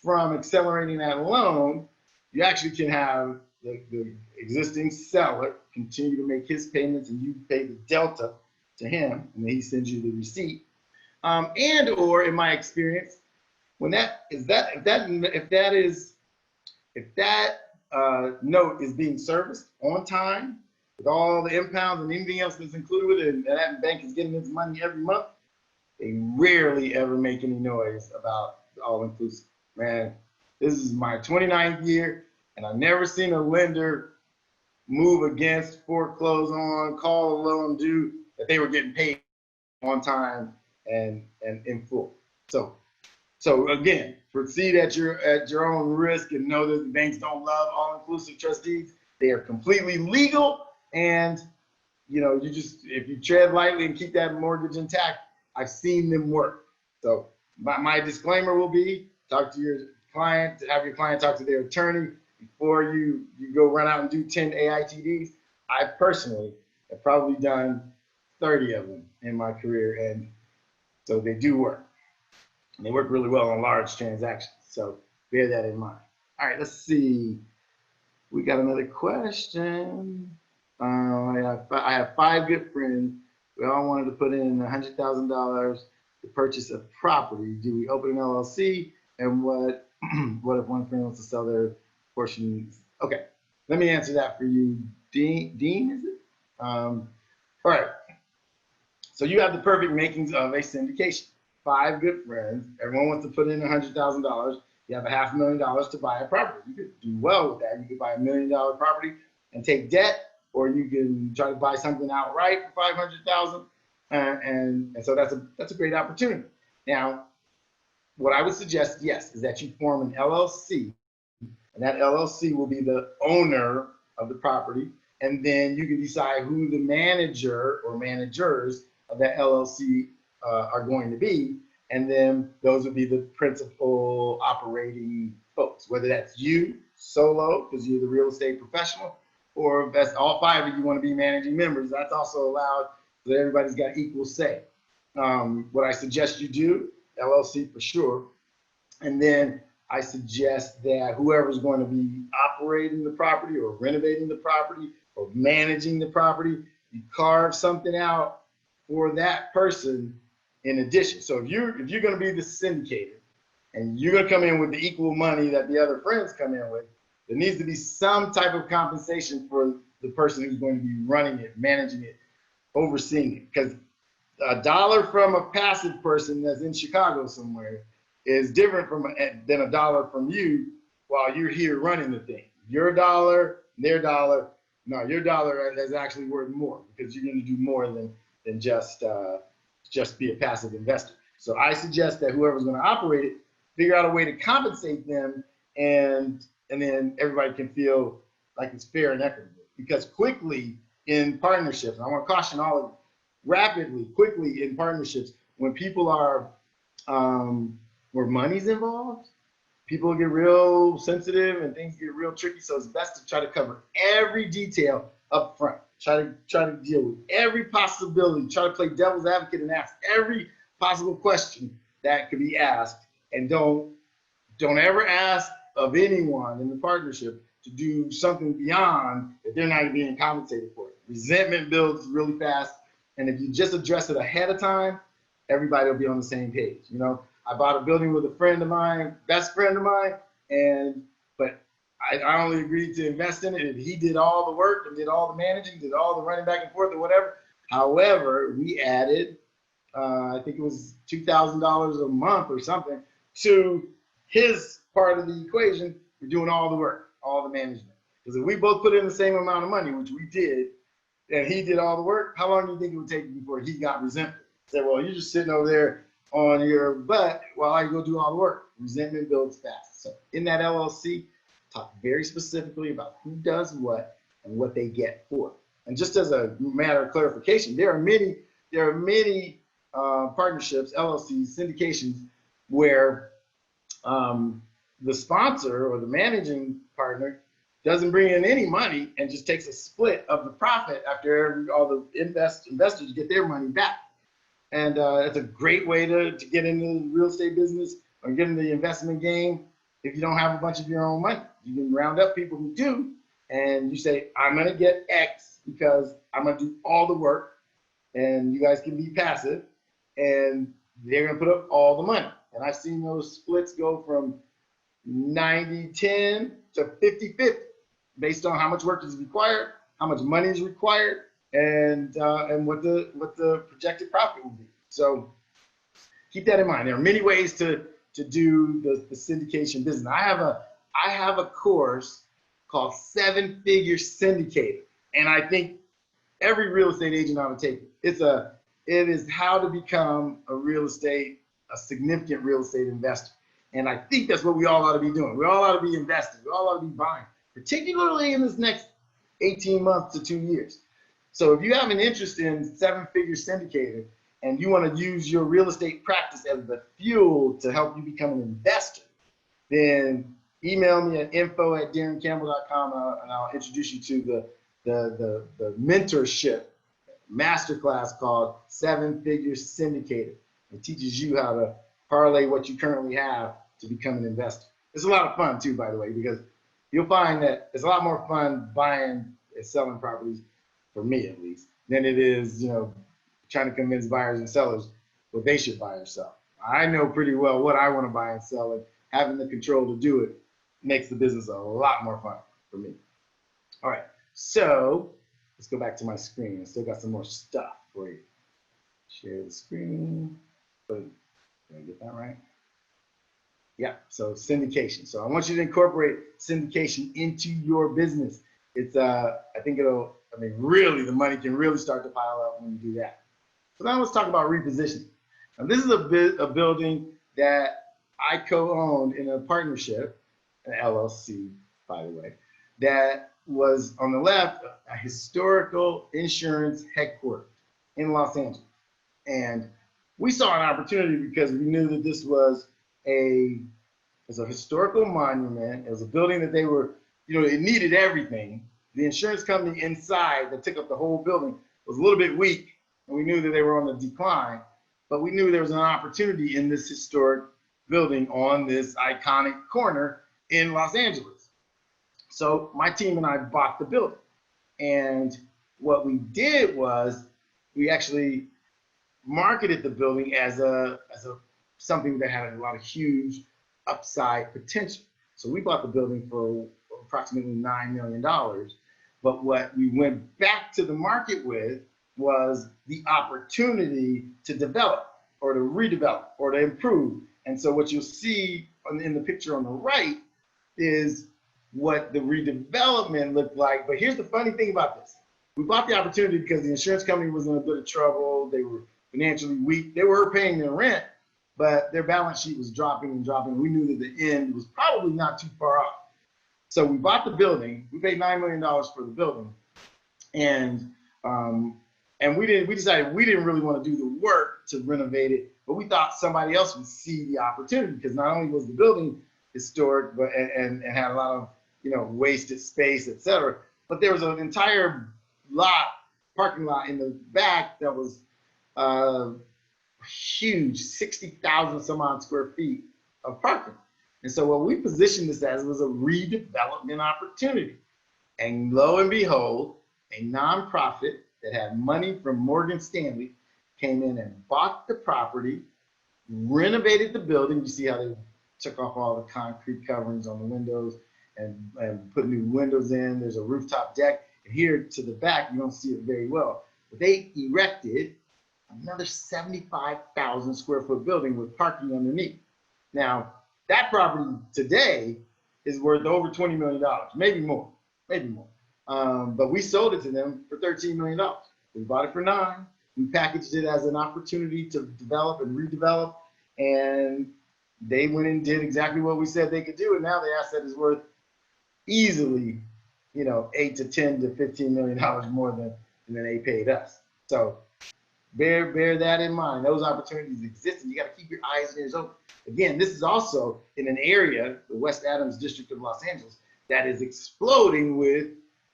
accelerating that loan, you actually can have the existing seller continue to make his payments and you pay the delta to him, and then he sends you the receipt. And or in my experience, when if that note is being serviced on time with all the impounds and anything else that's included with it, and that bank is getting its money every month, they rarely ever make any noise about all-inclusive. Man, this is my 29th year, and I've never seen a lender move against, foreclose on, call a loan due, that they were getting paid on time and in full. So again, proceed at your own risk and know that the banks don't love all-inclusive trustees. They are completely legal, and if you tread lightly and keep that mortgage intact, I've seen them work. So my disclaimer will be: talk to your client, have your client talk to their attorney before you go run out and do 10 AITDs. I personally have probably done 30 of them in my career, and so they do work. And they work really well on large transactions. So bear that in mind. All right, let's see. We got another question. I have 5 good friends. We all wanted to put in $100,000 to purchase a property. Do we open an LLC? And what if one friend wants to sell their portion? Okay, let me answer that for you. Dean, is it? All right. So you have the perfect makings of a syndication. 5 good friends. Everyone wants to put in $100,000. You have $500,000 to buy a property. You could do well with that. You could buy $1 million property and take debt, or you can try to buy something outright for $500,000. And so that's a great opportunity. Now, what I would suggest, yes, is that you form an LLC, and that LLC will be the owner of the property, and then you can decide who the manager or managers of that LLC are going to be, and then those would be the principal operating folks, whether that's you solo because you're the real estate professional, or if that's all 5 of you want to be managing members, that's also allowed, so that everybody's got equal say. What I suggest you do, LLC for sure, and then I suggest that whoever's going to be operating the property or renovating the property or managing the property, you carve something out for that person in addition. So if you're going to be the syndicator and you're going to come in with the equal money that the other friends come in with, there needs to be some type of compensation for the person who's going to be running it, managing it, overseeing it. Because $1 from a passive person that's in Chicago somewhere is different than $1 from you while you're here running the thing. Your dollar, their dollar, no, your dollar is actually worth more because you're going to do more than just be a passive investor. So I suggest that whoever's going to operate it, figure out a way to compensate them, and then everybody can feel like it's fair and equitable. Because quickly in partnerships, and I want to caution all of you, quickly in partnerships, when people are, where money's involved, people get real sensitive and things get real tricky. So it's best to try to cover every detail up front. Try to deal with every possibility. Try to play devil's advocate and ask every possible question that could be asked. And don't ever ask of anyone in the partnership to do something beyond if they're not being compensated for it. Resentment builds really fast. And if you just address it ahead of time, everybody will be on the same page. I bought a building with a friend of mine, best friend of mine, but I only agreed to invest in it if he did all the work and did all the managing, did all the running back and forth or whatever. However, we added, I think it was $2,000 a month or something to his part of the equation for doing all the work, all the management. Because if we both put in the same amount of money, which we did, and he did all the work, how long do you think it would take before he got resentful? Say, well, you're just sitting over there on your butt while I go do all the work. Resentment builds fast. So in that LLC, talk very specifically about who does what and what they get for it. And just as a matter of clarification, there are many partnerships, LLCs, syndications, where the sponsor or the managing partner doesn't bring in any money and just takes a split of the profit after all the investors get their money back. And it's a great way to get into the real estate business or get into the investment game. if you don't have a bunch of your own money. You can round up people who do, and you say, I'm going to get X because I'm going to do all the work, and you guys can be passive, and they're going to put up all the money. And I've seen those splits go from 90-10 to 50-50 based on how much work is required, how much money is required, and what the projected profit will be. So keep that in mind. There are many ways to do the syndication business. I have a course called 7-Figure Syndicator, and I think every real estate agent ought to take it. It is how to become a significant real estate investor. And I think that's what we all ought to be doing. We all ought to be investing. We all ought to be buying, particularly in this next 18 months to 2 years. So if you have an interest in 7-Figure Syndicator and you want to use your real estate practice as the fuel to help you become an investor, then email me at info@darrencampbell.com and I'll introduce you to the mentorship masterclass called 7-Figure Syndicator. It teaches you how to parlay what you currently have to become an investor. It's a lot of fun too, by the way, because you'll find that it's a lot more fun buying and selling properties, for me at least, than it is, trying to convince buyers and sellers what they should buy or sell. I know pretty well what I want to buy and sell, and having the control to do it makes the business a lot more fun for me. All right, so let's go back to my screen. I still got some more stuff for you. Share the screen. Boom. Did I get that right? Yeah, so syndication. So I want you to incorporate syndication into your business. It's, I think really the money can really start to pile up when you do that. So now let's talk about repositioning. Now this is a building that I co-owned in a partnership, an LLC, by the way, that was on the left, a historical insurance headquarters in Los Angeles. And we saw an opportunity because we knew that this was a historical monument. It was a building that they were, it needed everything. The insurance company inside that took up the whole building was a little bit weak, and we knew that they were on the decline, but we knew there was an opportunity in this historic building on this iconic corner in Los Angeles. So my team and I bought the building. And what we did was we actually marketed the building as something that had a lot of huge upside potential. So we bought the building for approximately $9 million. But what we went back to the market with was the opportunity to develop or to redevelop or to improve. And so what you'll see in the picture on the right is what the redevelopment looked like. But here's the funny thing about this. We bought the opportunity because the insurance company was in a bit of trouble. They were financially weak. They were paying their rent, but their balance sheet was dropping and dropping. We knew that the end was probably not too far off. So we bought the building. We paid $9 million for the building, and we decided we didn't really want to do the work to renovate it, but we thought somebody else would see the opportunity because not only was the building historic, but and had a lot of wasted space, etc. But there was an entire parking lot in the back that was huge, 60,000 some odd square feet of parking. And so what we positioned this as was a redevelopment opportunity. And lo and behold, a nonprofit that had money from Morgan Stanley came in and bought the property, renovated the building. You see how they took off all the concrete coverings on the windows and put new windows in. There's a rooftop deck. And here to the back, you don't see it very well, but they erected another 75,000 square foot building with parking underneath. Now, that property today is worth over $20 million, maybe more. But we sold it to them for $13 million. We bought it for $9 million. We packaged it as an opportunity to develop and redevelop, and they went and did exactly what we said they could do, and now the asset is worth easily, $8 to $10 to $15 million more than they paid us. So bear that in mind. Those opportunities exist, and you got to keep your eyes and ears open. Again, this is also in an area, the West Adams district of Los Angeles, that is exploding with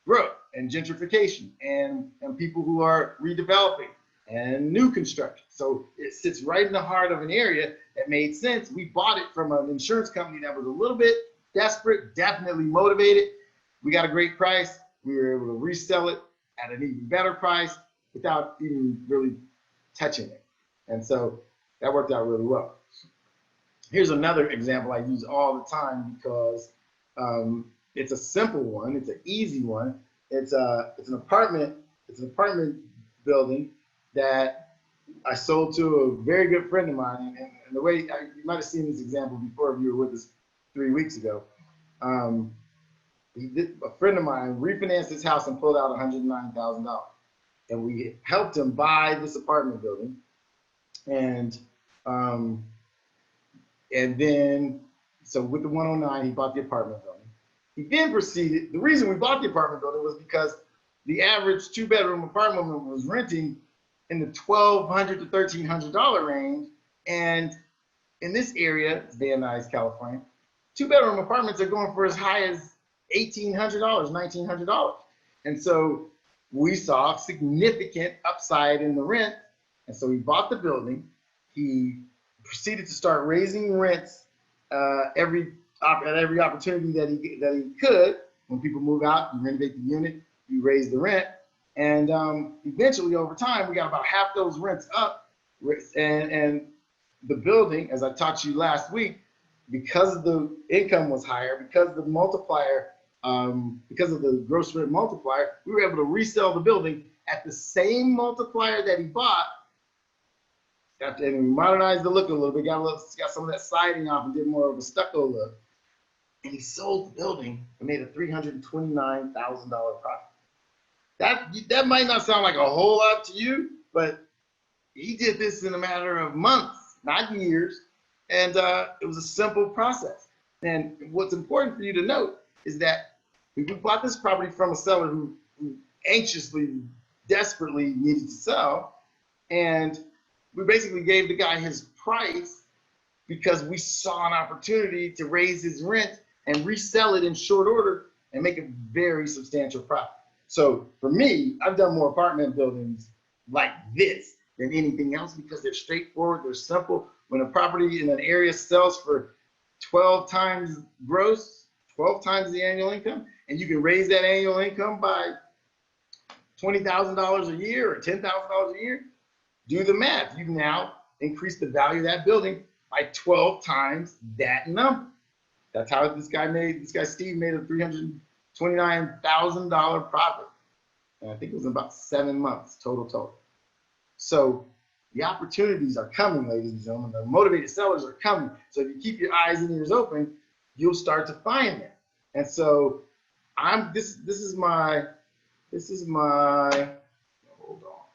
growth and gentrification and people who are redeveloping and new construction. So it sits right in the heart of an area that made sense. We bought it from an insurance company that was a little bit desperate, definitely motivated. We got a great price. We were able to resell it at an even better price without even really touching it. And so that worked out really well. Here's another example I use all the time because it's a simple one. It's an easy one. It's an apartment building that I sold to a very good friend of mine. And the way you might have seen this example before if you were with us 3 weeks ago. A friend of mine refinanced his house and pulled out $109,000. And we helped him buy this apartment building. And then, so with the 109, he bought the apartment building. He then proceeded, the reason we bought the apartment building was because the average 2-bedroom apartment was renting in the $1,200 to $1,300 range. And in this area, Van Nuys, California, 2-bedroom apartments are going for as high as $1,800, $1,900. And so we saw significant upside in the rent. And so he bought the building. He proceeded to start raising rents at every opportunity that he could. When people move out, you renovate the unit, you raise the rent. And eventually, over time, we got about half those rents up. And the building, as I taught you last week, because the income was higher, because the multiplier, because of the gross rent multiplier, we were able to resell the building at the same multiplier that he bought. And we modernized the look a little bit, got some of that siding off and did more of a stucco look. And he sold the building and made a $329,000 profit. That might not sound like a whole lot to you, but he did this in a matter of months, not years. And it was a simple process. And what's important for you to note is that we bought this property from a seller who anxiously, desperately needed to sell. And we basically gave the guy his price because we saw an opportunity to raise his rent and resell it in short order and make a very substantial profit. So for me, I've done more apartment buildings like this than anything else because they're straightforward, they're simple. When a property in an area sells for 12 times gross, 12 times the annual income, and you can raise that annual income by $20,000 a year or $10,000 a year, do the math. You've now increased the value of that building by 12 times that number. That's how this guy Steve made a $329,000 profit. And I think it was about 7 months total. So the opportunities are coming, ladies and gentlemen. The motivated sellers are coming. So if you keep your eyes and ears open, you'll start to find them. And so this is my hold on.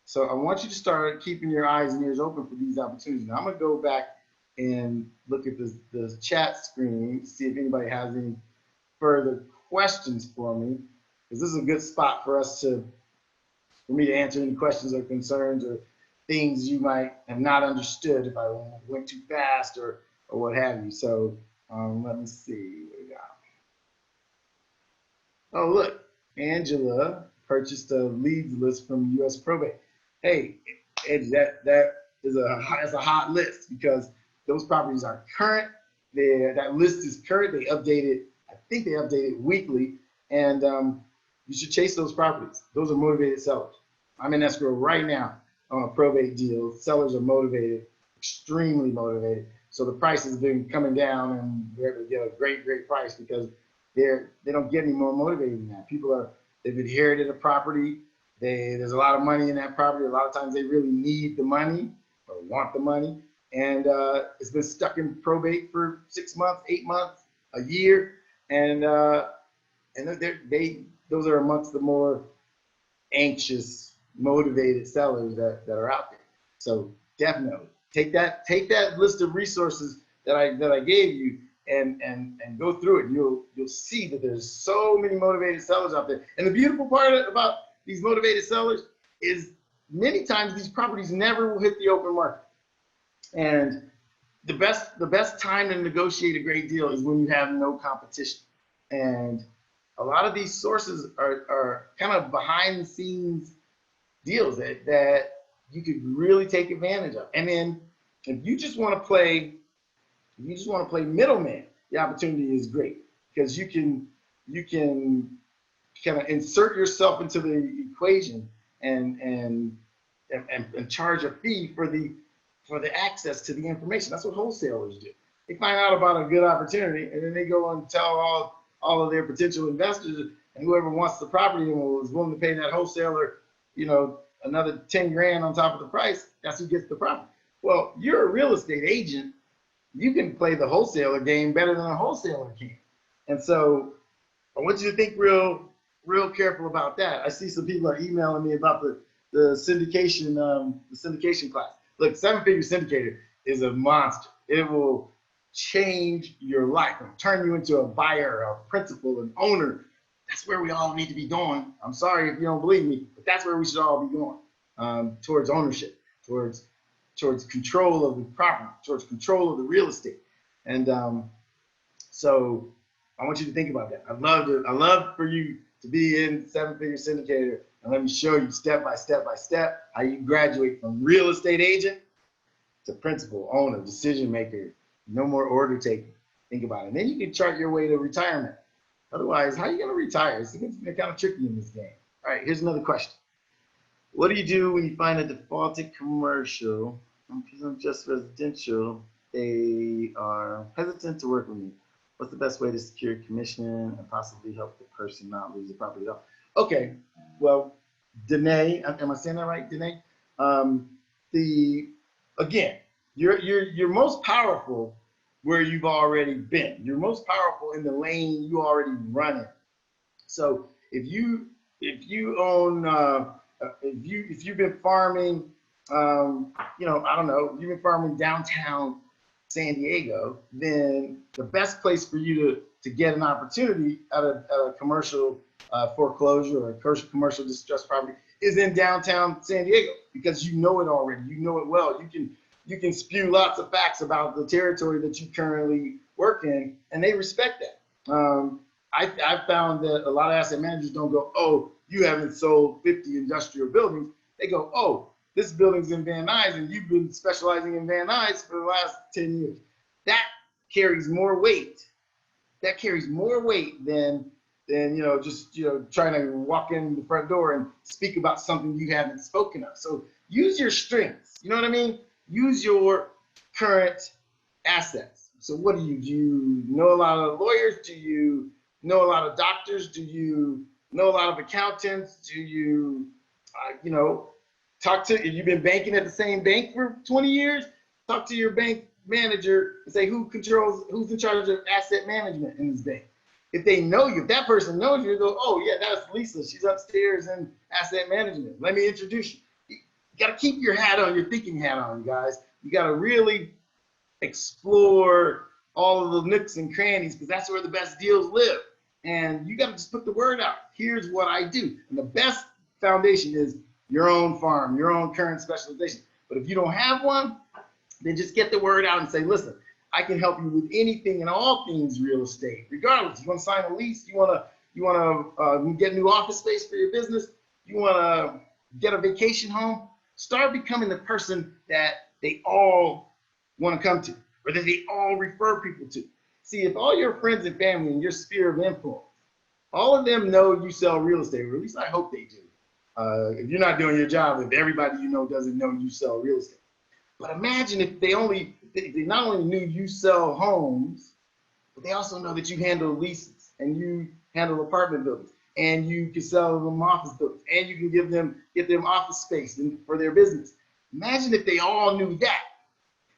So I want you to start keeping your eyes and ears open for these opportunities. Now I'm gonna go back and look at the chat screen, see if anybody has any further questions for me, because this is a good spot for me to answer any questions or concerns or things you might have not understood if I went too fast or what have you. So let me see what we got. Oh, look, Angela purchased a leads list from U.S. Probate. Hey, Eddie, that is a hot list because those properties are current. That list is current. They update it. I think they update it weekly, and you should chase those properties. Those are motivated sellers. I'm in escrow right now on a probate deal. Sellers are motivated, extremely motivated. So the price has been coming down, and they're able to get a great price because they don't get any more motivated than that. They've inherited a property. There's a lot of money in that property. A lot of times they really need the money or want the money. And it's been stuck in probate for 6 months, 8 months, a year. And those are amongst the more anxious, motivated sellers that are out there. So definitely take that list of resources that I gave you and go through it. You'll see that there's so many motivated sellers out there. And the beautiful part about these motivated sellers is many times these properties never will hit the open market. And the best time to negotiate a great deal is when you have no competition. And a lot of these sources are kind of behind the scenes deals that you could really take advantage of. And then if you just want to play, middleman, the opportunity is great because you can kind of insert yourself into the equation and charge a fee for the access to the information. That's what wholesalers do. They find out about a good opportunity and then they go and tell all of their potential investors, and whoever wants the property and is willing to pay that wholesaler, another 10 grand on top of the price, that's who gets the property. Well, you're a real estate agent. You can play the wholesaler game better than a wholesaler can. And so I want you to think real careful about that. I see some people are emailing me about the syndication class. Look, seven-figure syndicator is a monster. It will change your life and turn you into a buyer, a principal, an owner. That's where we all need to be going. I'm sorry if you don't believe me, but that's where we should all be going, towards ownership, towards control of the property, towards control of the real estate. And so I want you to think about that. I'd love for you to be in seven-figure syndicator, and let me show you step by step how you graduate from real estate agent to principal, owner, decision maker. No more order taking. Think about it. And then you can chart your way to retirement. Otherwise, how are you going to retire? It's kind of tricky in this game. All right, here's another question. What do you do when you find a defaulted commercial and just residential? They are hesitant to work with me. What's the best way to secure commission and possibly help the person not lose the property at all? Okay, well, Danae, am I saying that right, Danae? Again, you're most powerful where you've already been. You're most powerful in the lane you already run in. So if you've been farming, I don't know, you've been farming downtown San Diego, then the best place for you to get an opportunity at a commercial foreclosure or a commercial distressed property is in downtown San Diego, because you know it already. You know it well. You can spew lots of facts about the territory that you currently work in, and they respect that. I found that a lot of asset managers don't go, oh, you haven't sold 50 industrial buildings. They go, oh, this building's in Van Nuys, and you've been specializing in Van Nuys for the last 10 years. That carries more weight. That carries more weight than just trying to walk in the front door and speak about something you haven't spoken of. So use your strengths. You know what I mean? Use your current assets. So what do? Do you know a lot of lawyers? Do you know a lot of doctors? Do you know a lot of accountants? Do you, if you've been banking at the same bank for 20 years, talk to your bank manager and say who's in charge of asset management in this bank. If they know you, if that person knows you, go, oh yeah, that's Lisa. She's upstairs in asset management. Let me introduce you. You got to keep your hat on, your thinking hat on, you guys. You got to really explore all of the nooks and crannies, because that's where the best deals live. And you got to just put the word out. Here's what I do. And the best foundation is your own farm, your own current specialization. But if you don't have one, then just get the word out and say, listen, I can help you with anything and all things real estate, regardless. You want to sign a lease, you want to get new office space for your business, you want to get a vacation home, start becoming the person that they all want to come to, or that they all refer people to. See, if all your friends and family in your sphere of influence, all of them know you sell real estate, or at least I hope they do. If you're not doing your job, if everybody you know doesn't know you sell real estate. But imagine if they not only knew you sell homes, but they also know that you handle leases and you handle apartment buildings and you can sell them office buildings and you can get them office space for their business. Imagine if they all knew that,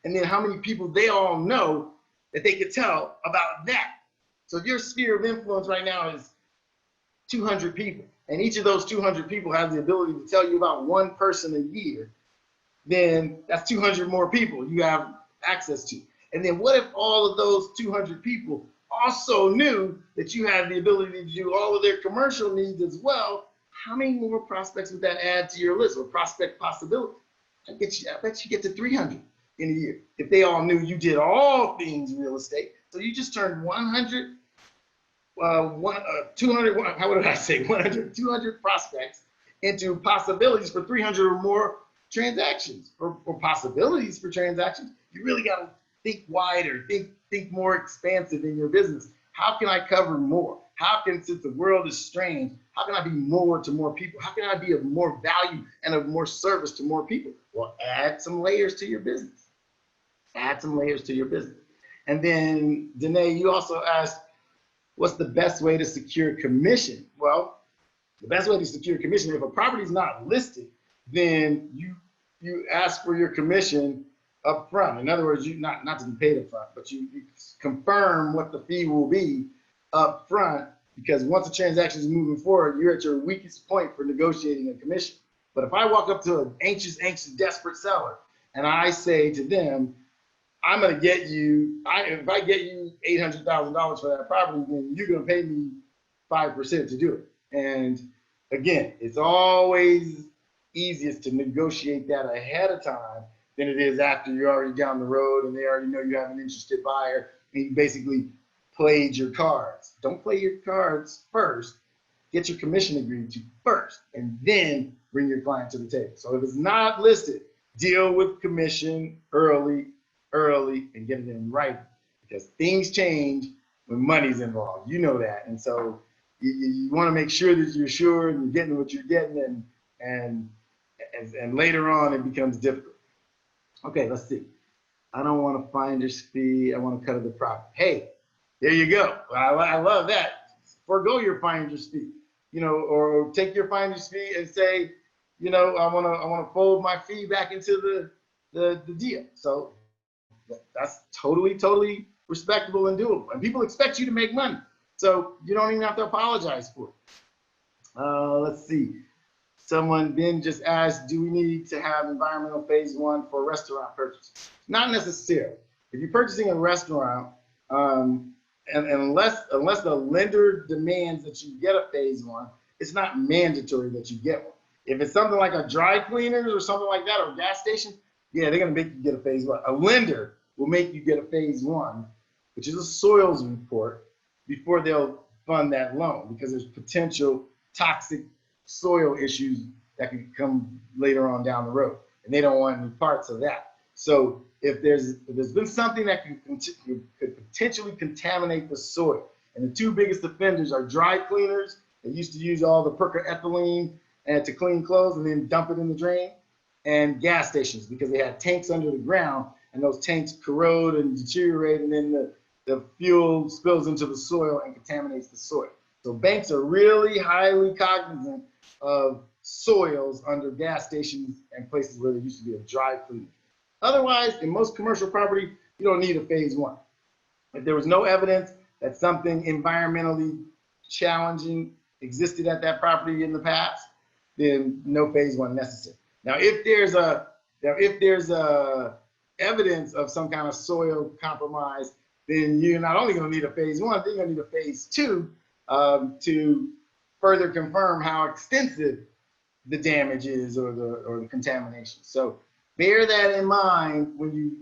and then how many people they all know that they could tell about that. So if your sphere of influence right now is 200 people, and each of those 200 people has the ability to tell you about one person a year, then that's 200 more people you have access to. And then what if all of those 200 people also knew that you had the ability to do all of their commercial needs as well? How many more prospects would that add to your list, or prospect possibility? I bet you get to 300 in a year if they all knew you did all things real estate. So you just turned 200, how what did I say? 200 prospects into possibilities for 300 or more transactions or possibilities for transactions. You really got to think wider, think more expansive in your business. How can I cover more? How can, since the world is strange, how can I be more to more people? How can I be of more value and of more service to more people? Well, add some layers to your business. Add some layers to your business. And then, Danae, you also asked, what's the best way to secure commission? Well, the best way to secure commission, if a property is not listed, then you ask for your commission up front. In other words, you not to be paid up front, but you confirm what the fee will be up front, because once the transaction is moving forward, you're at your weakest point for negotiating a commission. But if I walk up to an anxious, desperate seller and I say to them, I'm going to get you, if I get you $800,000 for that property, then you're going to pay me 5% to do it. And again, it's always easiest to negotiate that ahead of time than it is after you're already down the road and they already know you have an interested buyer and you basically played your cards. Don't play your cards first. Get your commission agreed to first, and then bring your client to the table. So if it's not listed, deal with commission early, and get it in writing, because things change when money's involved. You know that. And so you want to make sure that you're sure and you're getting what you're getting, and later on it becomes difficult. Okay, let's see. I don't want a finder's fee. I want to cut the profit. Hey, there you go. I love that. Forgo your finder's fee, or take your finder's fee and say, I want to fold my fee back into the deal. So that's totally respectable and doable. And people expect you to make money, so you don't even have to apologize for it. Let's see. Someone then just asked, do we need to have environmental phase 1 for restaurant purchase? Not necessarily. If you're purchasing a restaurant, and unless the lender demands that you get a phase 1, it's not mandatory that you get one. If it's something like a dry cleaners or something like that, or a gas station, yeah, they're going to make you get a phase 1. A lender will make you get a phase 1, which is a soils report, before they'll fund that loan, because there's potential toxic soil issues that can come later on down the road, and they don't want any parts of that. So if there's been something that could potentially contaminate the soil, and the two biggest offenders are dry cleaners that used to use all the perchlorethylene and to clean clothes and then dump it in the drain, and gas stations, because they had tanks under the ground and those tanks corrode and deteriorate, and then the fuel spills into the soil and contaminates the soil. So banks are really highly cognizant of soils under gas stations and places where there used to be a dry cleaner. Otherwise, in most commercial property, you don't need a phase 1. If there was no evidence that something environmentally challenging existed at that property in the past, then no phase 1 necessary. Now, if there's a evidence of some kind of soil compromise, then you're not only going to need a phase 1, then you're going to need a phase 2 to further confirm how extensive the damage is or the contamination. So bear that in mind when you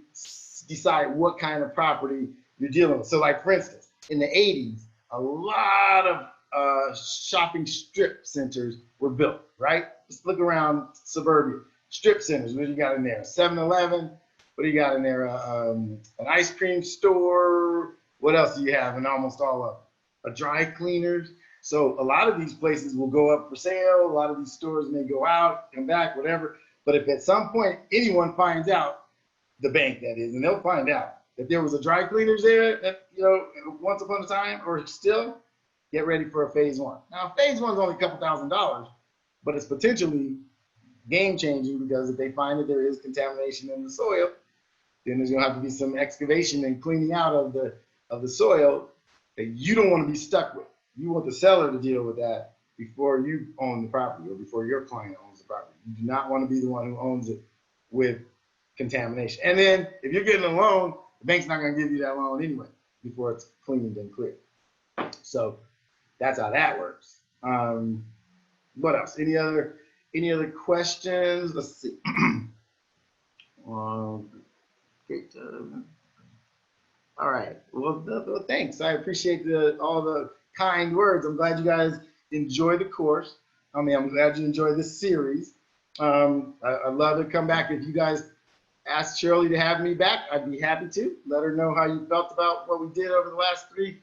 decide what kind of property you're dealing with. So like, for instance, in the 80s, a lot of shopping strip centers were built, right? Just look around suburbia. Strip centers, what do you got in there? 7-Eleven, what do you got in there? An ice cream store. What else do you have in almost all of them? A dry cleaners. So a lot of these places will go up for sale. A lot of these stores may go out, come back, whatever. But if at some point anyone finds out, the bank that is, and they'll find out that there was a dry cleaners there, that, once upon a time, or still, get ready for a phase 1. Now, phase 1 is only a couple $1,000s, but it's potentially game changing, because if they find that there is contamination in the soil, then there's going to have to be some excavation and cleaning out of the soil that you don't want to be stuck with. You want the seller to deal with that before you own the property, or before your client owns the property. You do not want to be the one who owns it with contamination. And then if you're getting a loan, the bank's not going to give you that loan anyway before it's cleaned and cleared. So that's how that works. What else? Any other questions? Let's see. Great. All right. Well, thanks. I appreciate all the kind words. I'm glad you guys enjoy the course. I mean, I'm glad you enjoyed this series. I'd love to come back. If you guys ask Shirley to have me back, I'd be happy to. Let her know how you felt about what we did over the last three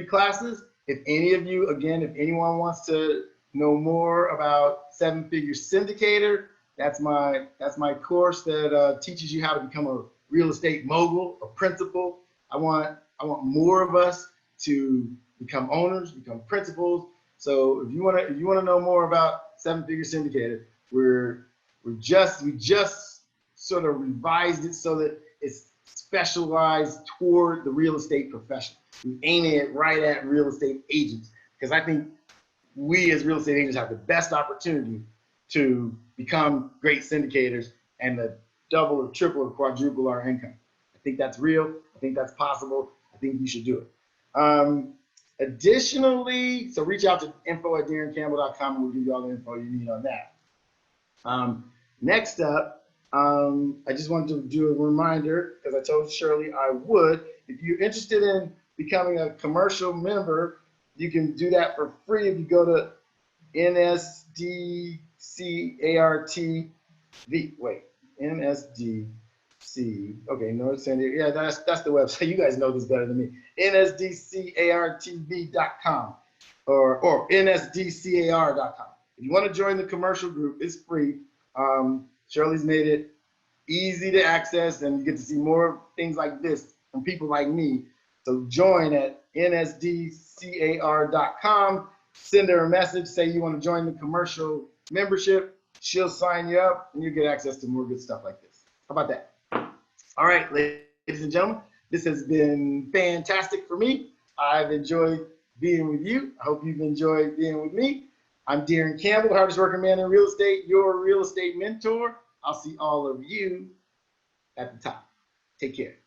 classes. If any of you, again, if anyone wants to know more about seven-figure syndicator, that's my course that teaches you how to become a real estate mogul, a principal. I want more of us to become owners, become principals. So if you want to know more about seven-figure syndicator, we just sort of revised it so that it's specialized toward the real estate profession. We aim it right at real estate agents, because I think we as real estate agents have the best opportunity to become great syndicators and to double or triple or quadruple our income. I think that's real. I think that's possible. I think you should do it. Additionally, so reach out to info@darrencampbell.com and we'll give you all the info you need on that. Next up, I just wanted to do a reminder, because I told Shirley I would. If you're interested in becoming a commercial member, you can do that for free if you go to NSDCARTV. NSDC. Okay, North San Diego. Yeah, that's the website. You guys know this better than me. NSDCARTV.com or NSDCAR.com. If you want to join the commercial group, it's free. Shirley's made it easy to access, and you get to see more things like this from people like me. So join at nsdcar.com. Send her a message, say you want to join the commercial membership. She'll sign you up, and you get access to more good stuff like this. How about that? All right, ladies and gentlemen, this has been fantastic for me. I've enjoyed being with you. I hope you've enjoyed being with me. I'm Darren Campbell, hardest working man in real estate, your real estate mentor. I'll see all of you at the top. Take care.